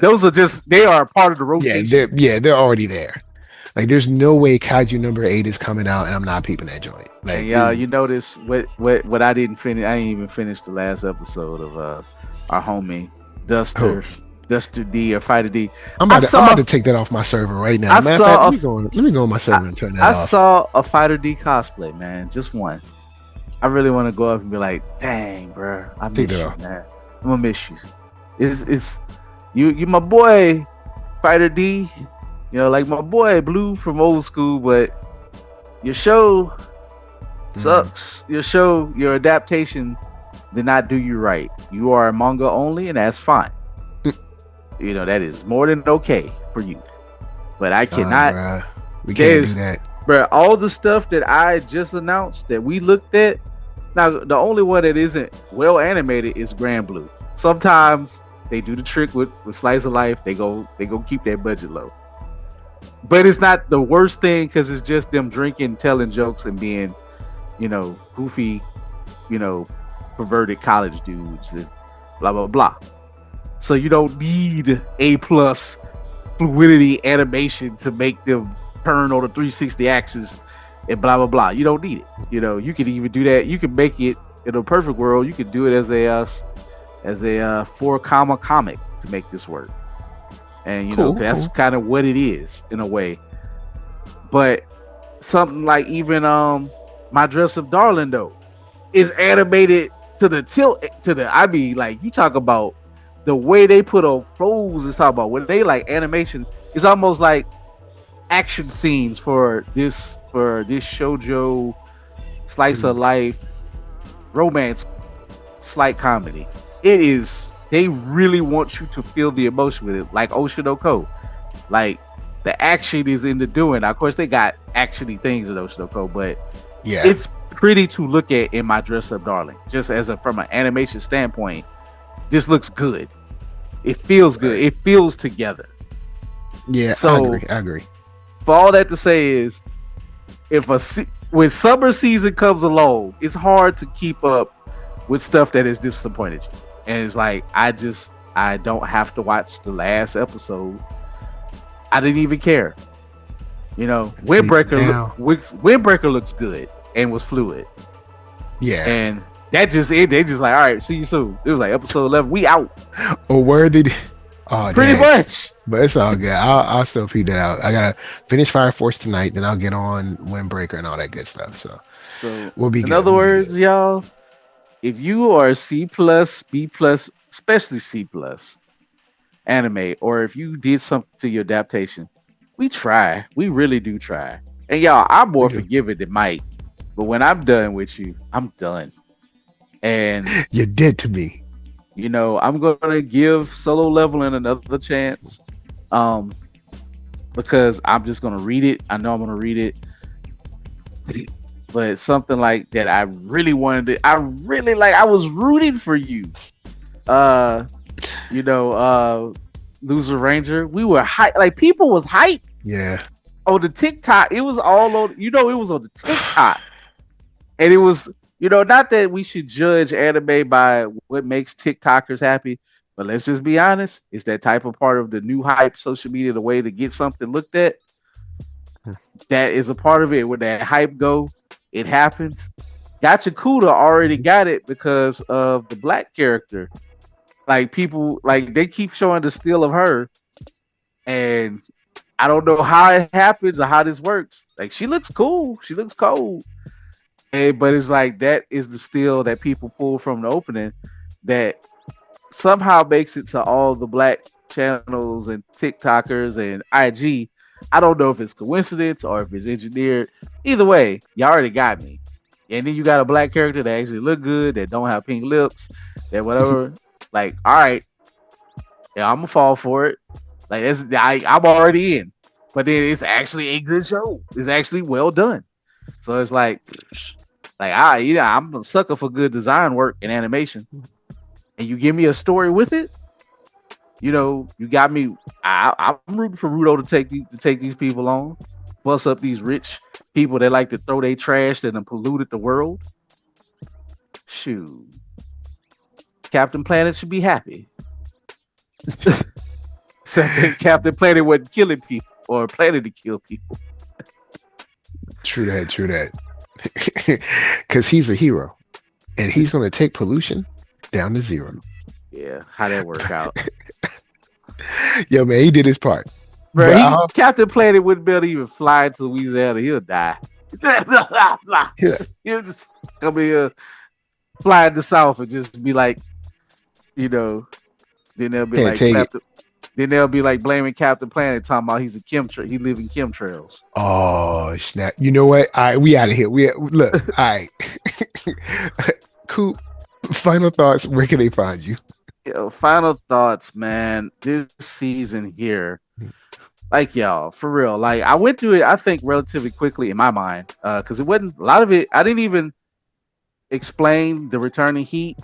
those are just, they are part of the rotation. They're already there. Like, there's no way Kaiju number 8 is coming out and I'm not peeping that joint. Like, you notice what I didn't finish. I didn't even finish the last episode of our homie Duster D or Fighter D. I'm about to take that off my server right now. Let me go on my server and turn that off. I saw a Fighter D cosplay, man. Just one. I really want to go up and be like, dang, bro, I miss you, man. I'm gonna miss you. It's you my boy, Fighter D. Like my boy Blue from old school, but your show sucks. Your adaptation did not do you right. You are a manga only, and that's fine. That is more than okay for you. But I cannot. We can't do that. Bro, all the stuff that I just announced that we looked at, now the only one that isn't well animated is Grand Blue. Sometimes they do the trick with Slice of Life. They go keep their budget low. But it's not the worst thing because it's just them drinking, telling jokes, and being, goofy, perverted college dudes and blah, blah, blah. So you don't need A+ fluidity animation to make them turn on the 360 axis and blah, blah, blah. You don't need it. You can even do that. You can make it in a perfect world. You can do it as a 4 comma comic to make this work. And that's kind of what it is in a way. But something like even My Dress Up Darling though is animated to the tilt like, you talk about the way they put on clothes. It's talking about when they like animation. It's almost like action scenes for this shoujo slice of life romance slight comedy. It is. They really want you to feel the emotion with it, like Oshinoko. Like, the action is in the doing. Now, of course, they got actiony things in Oshinoko, but it's pretty to look at in My Dress Up Darling. Just from an animation standpoint, this looks good. It feels good. It feels together. Yeah, so, I agree. For all that to say is, when summer season comes along, it's hard to keep up with stuff that has disappointed you. And it's like, I don't have to watch the last episode. I didn't even care. Windbreaker looks good and was fluid. Yeah. And that just it. They just like, all right, see you soon. It was like episode 11. We out. Or where did? Oh, pretty much. But it's all good. I'll still feed that out. I gotta finish Fire Force tonight, then I'll get on Windbreaker and all that good stuff. So we'll be in good. other words, y'all, if you are C+, B+, especially C+ anime, or if you did something to your adaptation, we try. We really do try. And y'all, I'm more forgiving than Mike. But when I'm done with you, I'm done. And you're dead to me. You know, I'm gonna give Solo Leveling another chance. Because I'm just gonna read it. I know I'm gonna read it. But something like that I really wanted to, I was rooting for you. Loser Ranger. We were hype, like people was hype. Yeah. On the TikTok, it was all on, it was on the TikTok. And it was, not that we should judge anime by what makes TikTokers happy, but let's just be honest. It's that type of part of the new hype social media, the way to get something looked at. That is a part of it. When that hype go, it happens. Gachiakuta already got it because of the black character. Like people, like they keep showing the still of her, and I don't know how it happens or how this works. Like she looks cool, she looks cold, but it's like that is the still that people pull from the opening that somehow makes it to all the black channels and TikTokers and IG. I don't know if it's coincidence or if it's engineered. Either way, you already got me. And then you got a black character that actually look good, that don't have pink lips, that whatever. Like, all right, yeah, I'm gonna fall for it. Like I'm already in. But then it's actually a good show. It's actually well done. So it's like I'm a sucker for good design work and animation. And you give me a story with it, you got me. I'm rooting for Rudo to take these people on, bust up these rich people that like to throw their trash and polluted the world. Shoot, Captain Planet should be happy. So Captain Planet wasn't killing people or planning to kill people. True that. Because he's a hero, and he's going to take pollution down to zero. Yeah, how that work out? Yo, man, he did his part. Bro, Captain Planet wouldn't be able to even fly to Louisiana. He'll die. He'll just come here, fly in the south, and just be like, then they'll be then they'll be like blaming Captain Planet, talking about he's a chemtrail. He live in chemtrails. Oh snap! You know what? All right, we out of here. Look. All right. Cool. Final thoughts. Where can they find you? Final thoughts, man. This season here, like y'all, for real. Like I went through it, I think relatively quickly in my mind, because it wasn't a lot of it. I didn't even explain the returning heat.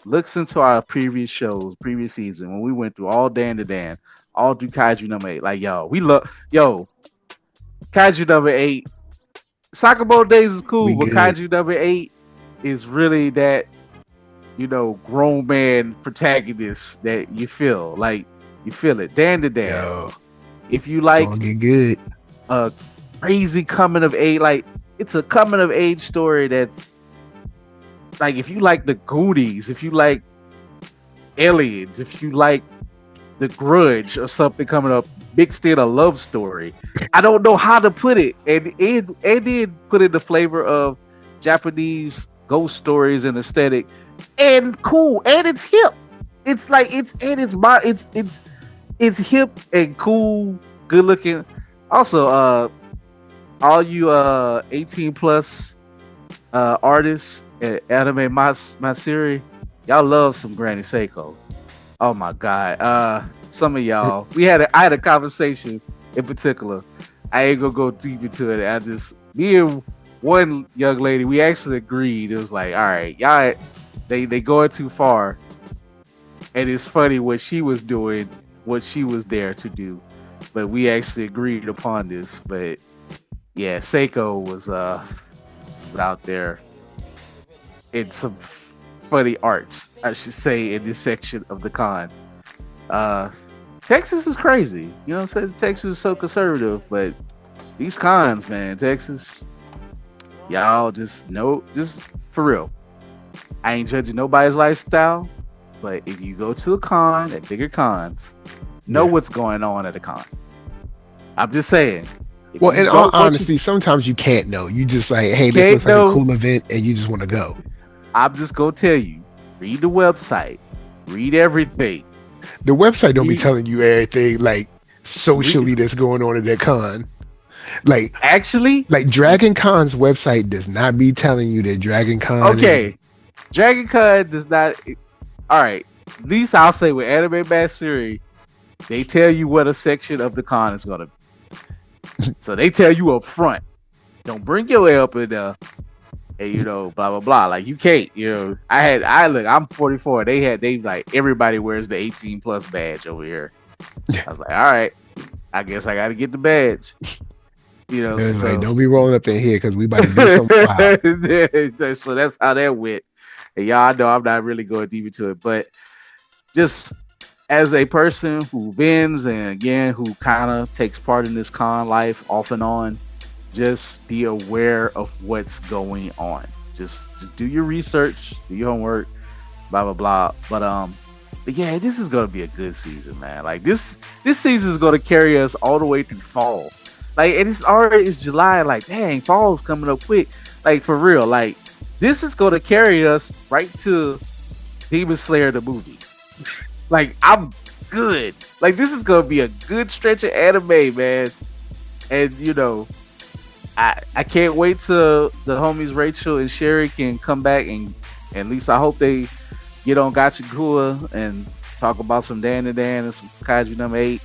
Listen to our previous shows, previous season when we went through all Dan to Dan, all through Kaiju number 8. Like we love Kaiju number 8. Sakamoto Days is cool, but Kaiju number 8 is really that. Grown man protagonist that you feel it. Dan to Dan. Yo, if you like get good. A crazy coming of age, like it's a coming of age story that's like if you like the Goonies, if you like Aliens, if you like The Grudge or something coming up, mixed in a love story. I don't know how to put it. And then put in the flavor of Japanese ghost stories and aesthetic. And cool, and it's hip. It's like it's hip and cool, good looking. Also, all you 18 plus artists at Anime Matsuri, y'all love some Granny Seiko. Oh my god, some of y'all. I had a conversation in particular. I ain't gonna go deep into it. Me and one young lady, we actually agreed. It was like, all right, y'all. They going too far, and it's funny what she was doing, what she was there to do, but we actually agreed upon this. But yeah, Seiko was out there in some funny arts, I should say, in this section of the con. Texas is crazy, you know what I'm saying? Texas is so conservative, but these cons, man, Texas, y'all just for real. I ain't judging nobody's lifestyle, but if you go to a con at bigger cons, know what's going on at a con. I'm just saying. Well, in all honesty, sometimes you can't know. You just like, hey, this looks like a cool event, and you just want to go. I'm just gonna tell you, read the website, read everything. The website don't be telling you everything like socially that's going on at that con. Like actually, like Dragon Con's website does not be telling you that Dragon Con. Okay, Dragon Con does not. All right, at least I'll say with Anime Mastery, they tell you what a section of the con is gonna be. So they tell you up front, don't bring your way up in there, and blah blah blah. Like you can't, I'm 44. They like everybody wears the 18 plus badge over here. I was like, all right, I guess I got to get the badge. So, like, don't be rolling up in here because we about to do something wild. So that's how that went. And y'all know I'm not really going deep into it, but just as a person who vends and again who kind of takes part in this con life off and on, just be aware of what's going on. Just do your research, do your homework, blah blah blah. But yeah, this is gonna be a good season, man. Like this season is gonna carry us all the way through fall. Like, and it's July. Like, dang, fall's coming up quick. Like, for real. Like, this is gonna carry us right to Demon Slayer the movie. Like, I'm good. Like, this is gonna be a good stretch of anime, man. And I can't wait till the homies Rachel and Sherry can come back, and at least I hope they get on Gachiakuta and talk about some Dan and some Kaiju number 8.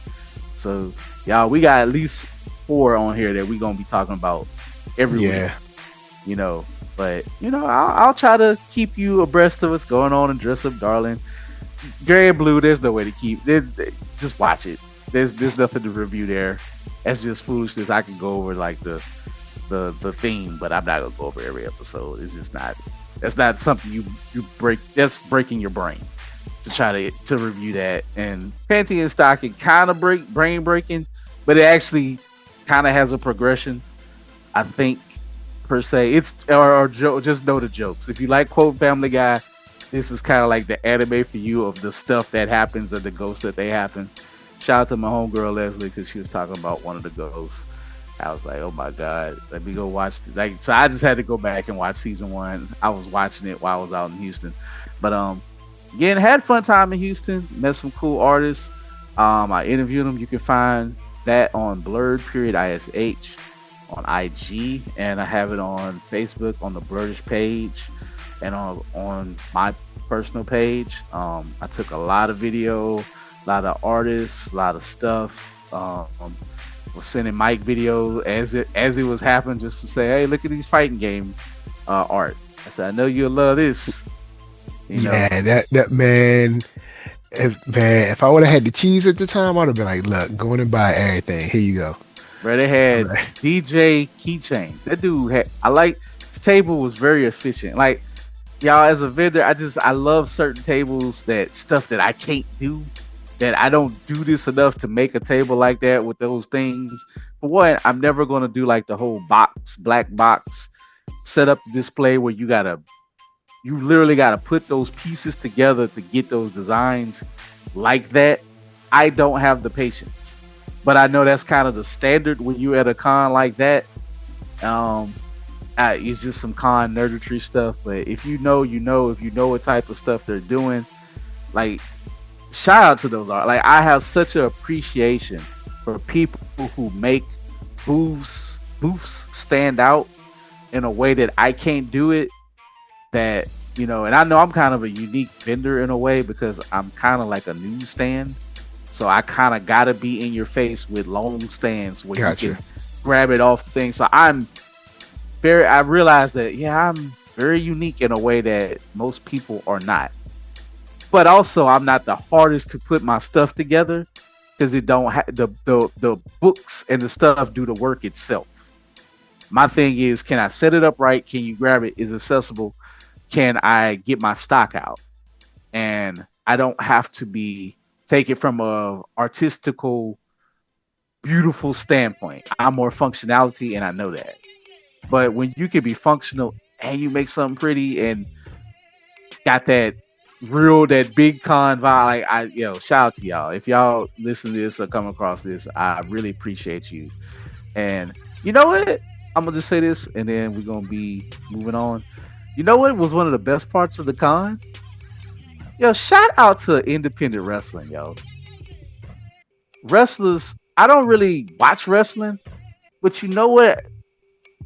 So y'all, we got at least 4 on here that we gonna be talking about every week. But I'll try to keep you abreast of what's going on in Dress Up Darling. Gray and Blue, there's no way to keep. Just watch it. There's nothing to review there. That's just foolishness. I can go over like the theme, but I'm not gonna go over every episode. It's just not. That's not something you break. That's breaking your brain to try to review that. And Panty and Stocking kind of brain breaking, but it actually kind of has a progression. I think per se, it's or just know the jokes. If you like quote Family Guy, this is kind of like the anime for you of the stuff that happens and the ghosts that they happen. Shout out to my homegirl Leslie because she was talking about one of the ghosts. I was like, oh my god, let me go watch it. Like, so I just had to go back and watch season 1. I was watching it while I was out in Houston, but again, had fun time in Houston. Met some cool artists. I interviewed them. You can find that on Blurred_ISH on IG, and I have it on Facebook on the Blurdish page and on my personal page. I took a lot of video, a lot of artists, a lot of stuff. Was sending Mike videos as it was happening just to say, hey, look at these fighting game art. I said, I know you'll love this. Yeah, that man. If I would have had the cheese at the time, I'd have been like, look, go in and buy everything. Here you go. Bro, they had DJ keychains. That dude his table was very efficient. Like, y'all, as a vendor, I love certain tables stuff that I can't do. That I don't do this enough to make a table like that with those things. For one, I'm never going to do like the whole black box set up the display where you literally got to put those pieces together to get those designs like that. I don't have the patience, but I know that's kind of the standard when you're at a con like that. It's just some con nerdetry stuff, but if you know what type of stuff they're doing, like, shout out to those art. Like, I have such an appreciation for people who make booths stand out in a way that I can't do it. That, and I know I'm kind of a unique vendor in a way because I'm kind of like a newsstand. So I kind of got to be in your face with long stands where you can grab it off things. So I realize that, I'm very unique in a way that most people are not. But also, I'm not the hardest to put my stuff together because it don't have the books and the stuff do the work itself. My thing is, can I set it up right? Can you grab it? Is it accessible? Can I get my stock out? And I don't have to take it from a artistical, beautiful standpoint. I'm more functionality, and I know that. But when you can be functional and you make something pretty and got that big con vibe. Like shout out to y'all. If y'all listen to this or come across this, I really appreciate you. And you know what? I'm gonna just say this, and then we're gonna be moving on. You know what was one of the best parts of the con? Yo, shout out to independent wrestling, yo. Wrestlers, I don't really watch wrestling, but you know what?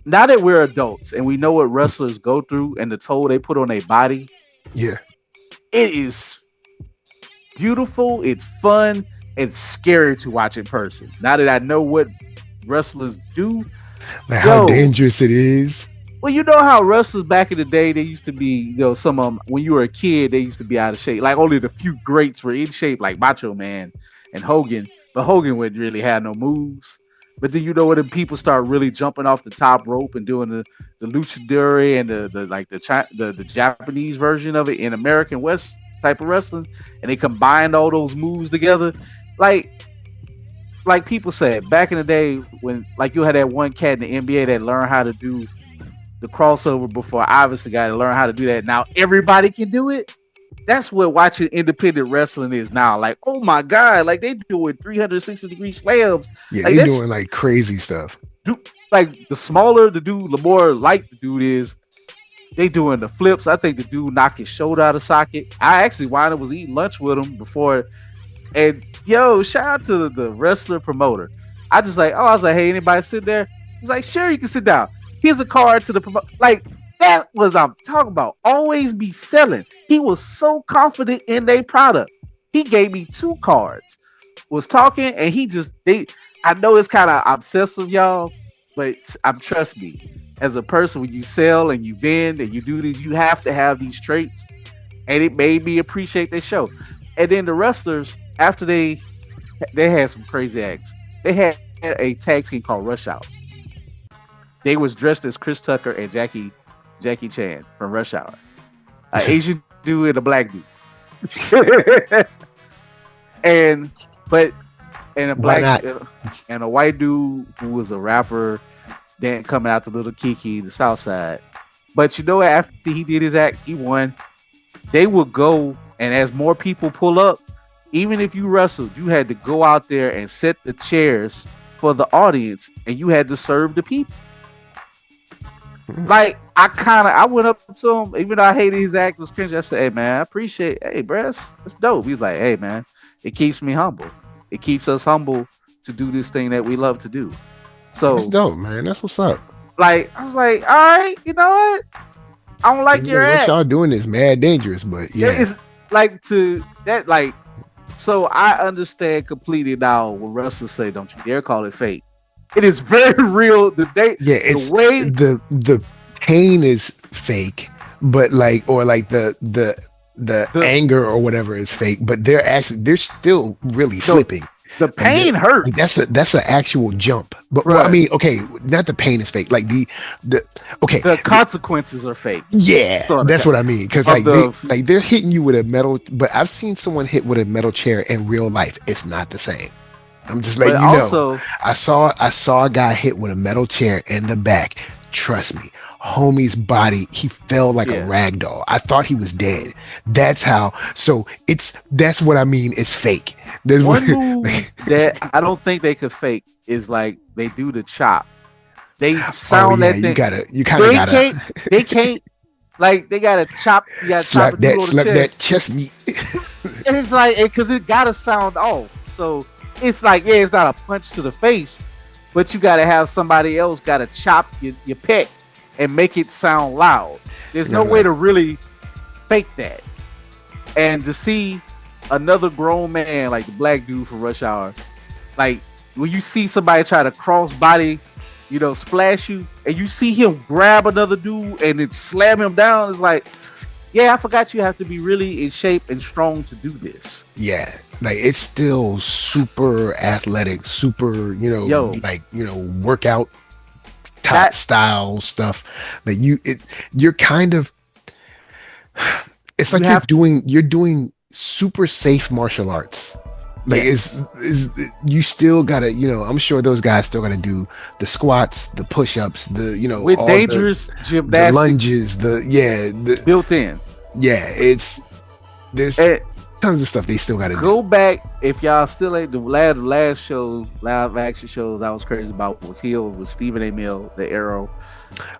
Now that we're adults and we know what wrestlers go through and the toll they put on their body, yeah, it is beautiful, it's fun, it's scary to watch in person. Now that I know what wrestlers do, like how dangerous it is. Well, you know how wrestlers back in the day, they used to be, some of them, when you were a kid, they used to be out of shape. Like only the few greats were in shape, like Macho Man and Hogan. But Hogan wouldn't really have no moves. But then when the people start really jumping off the top rope and doing the luchador and the Japanese version of it in American West type of wrestling, and they combined all those moves together, like people said back in the day when you had that one cat in the NBA that learned how to do the crossover before obviously got to learn how to do that. Now everybody can do it. That's what watching independent wrestling is now. Like, oh my God, like they doing 360-degree slams. Yeah, like, they doing like crazy stuff. Like the smaller the dude, the more light the dude is, they doing the flips. I think the dude knocked his shoulder out of socket. I actually wound up was eating lunch with him before. And shout out to the wrestler promoter. I was like, hey, anybody sit there? He's like, sure, you can sit down. Here's a card to the promoter. Like, that was I'm talking about. Always be selling. He was so confident in their product. He gave me 2 cards. Was talking, and I know it's kind of obsessive, y'all, but trust me, as a person, when you sell and you vend and you do this, you have to have these traits. And it made me appreciate their show. And then the wrestlers, after they had some crazy acts. They had a tag team called Rush Hour. They was dressed as Chris Tucker and Jackie Chan from Rush Hour. An Asian dude and a black dude. and a black and a white dude who was a rapper then coming out to Little Kiki, the South Side. But you know what? After he did his act, he won. They would go, and as more people pull up, even if you wrestled, you had to go out there and set the chairs for the audience, and you had to serve the people. Like, I went up to him, even though I hated his act, was cringe. I said, hey, man, I appreciate it. Hey, bro, that's dope. He's like, hey, man, it keeps me humble. It keeps us humble to do this thing that we love to do. So that's dope, man. That's what's up. Like, I was like, all right, you know what? I don't like your act. What y'all doing is mad dangerous, but yeah. It's like to that, like, so I understand completely now when wrestlers say, don't you dare call it fake. It is very real. The pain is fake, but the anger or whatever is fake, but they're still really flipping. The pain hurts. Like that's an actual jump. But right. Well, I mean, okay, not the pain is fake. Like the consequences are fake. Yeah, that's what I mean. Because they're hitting you with a metal. But I've seen someone hit with a metal chair in real life. It's not the same. I'm just letting you know. I saw a guy hit with a metal chair in the back. Trust me, homie's body, he fell like a rag doll. I thought he was dead. That's how. So that's what I mean. It's fake. There's one move that I don't think they could fake is like they do the chop. They sound that thing. You kind of gotta. They can't. Like they gotta chop. You gotta slap chop that chest meat. And it's like because it gotta sound off. So it's like it's not a punch to the face, but you gotta have somebody else gotta chop your pec and make it sound loud. There's no way to really fake that. And to see another grown man like the black dude from Rush Hour, like when you see somebody try to cross body, splash you, and you see him grab another dude and then slam him down, it's like, yeah, I forgot you have to be really in shape and strong to do this. Yeah, like it's still super athletic, super, workout top style stuff that you're kind of. It's like you're doing super safe martial arts. Like is you still gotta, I'm sure those guys still gotta do the squats, the push-ups, with dangerous gymnastics, the lunges, the built in. Yeah, there's tons of stuff they still got to do. Go back if y'all still ain't the last shows, live action shows I was crazy about was Heels with Stephen Amell, The Arrow.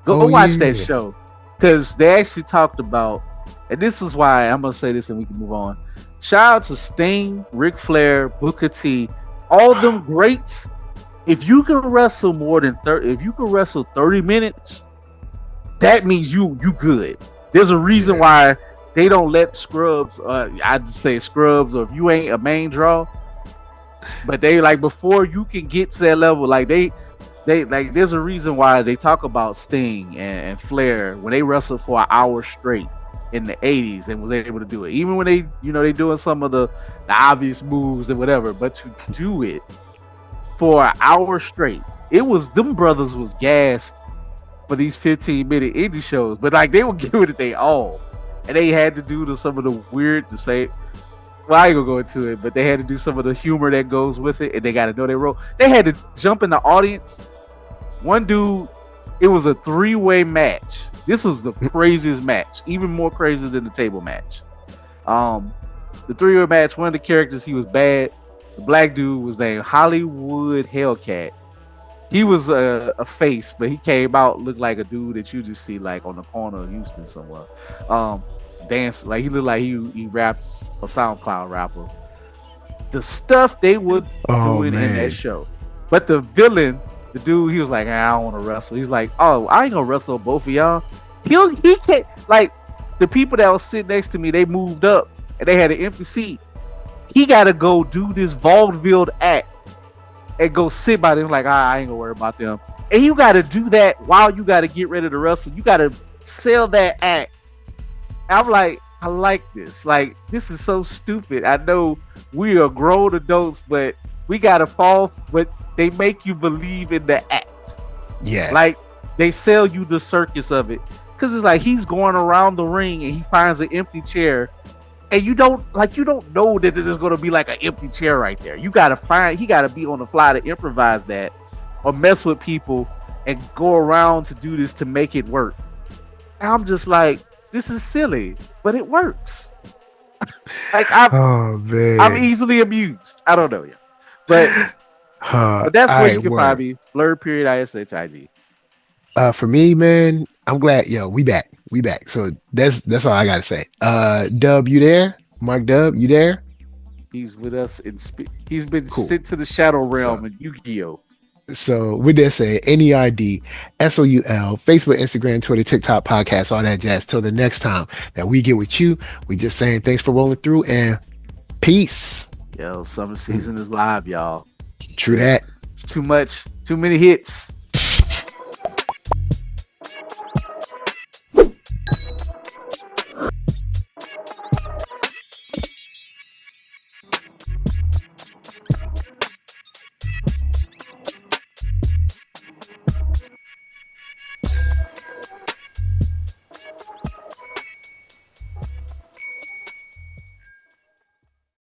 Go watch that show because they actually talked about, and this is why I'm gonna say this and we can move on. Shout out to Sting, Ric Flair, Booker T, all them greats. If you can wrestle more than 30, if you can wrestle 30 minutes, that means you good. There's a reason why they don't let scrubs. I just say scrubs, or if you ain't a main draw. But they like before you can get to that level, like they like. There's a reason why they talk about Sting and Flair when they wrestled for an hour straight in the 80s and was able to do it, even when they doing some of the obvious moves and whatever. But to do it for an hour straight, it was them brothers was gassed for these 15-minute indie shows, but like they were giving it they all, and they had to do some of the weird to say. Well, I ain't gonna go into it, but they had to do some of the humor that goes with it, and they got to know their role. They had to jump in the audience. One dude, it was a 3-way match. This was the craziest match, even more crazy than the table match. The 3-way match. One of the characters, he was bad. The black dude was named Hollywood Hellcat. He was a face, but he came out looked like a dude that you just see like on the corner of Houston somewhere. Dance like he looked like he rapped a SoundCloud rapper. The stuff they would do in that show. But the villain, the dude, he was like, I don't want to wrestle. He's like, oh, I ain't gonna wrestle both of y'all. He can't, like the people that was sitting next to me, they moved up and they had an empty seat. He gotta go do this vaudeville act and go sit by them like, I ain't gonna worry about them. And you gotta do that while you gotta get ready to wrestle. You gotta sell that act. And I'm like, I like this. Like, this is so stupid. I know we are grown adults, but we gotta fall. But they make you believe in the act. Yeah. Like, they sell you the circus of it. Because it's like he's going around the ring and he finds an empty chair. And you don't know that there's going to be like an empty chair right there. He got to be on the fly to improvise that or mess with people and go around to do this to make it work. And I'm just like, this is silly, but it works. Like I'm easily amused. I don't know yet, but that's where you can find me. Blurred period ISHIG. For me, man, I'm glad. Yo, we back. So that's all I gotta say. Dub, you there? Mark Dub, you there? He's with us he's been sent to the shadow realm in Yu-Gi-Oh. So with that said, NERDSoul, Facebook, Instagram, Twitter, TikTok, podcast, all that jazz. Till the next time that we get with you, we just saying thanks for rolling through and peace. Yo, summer season is live, y'all. True that. It's too much. Too many hits.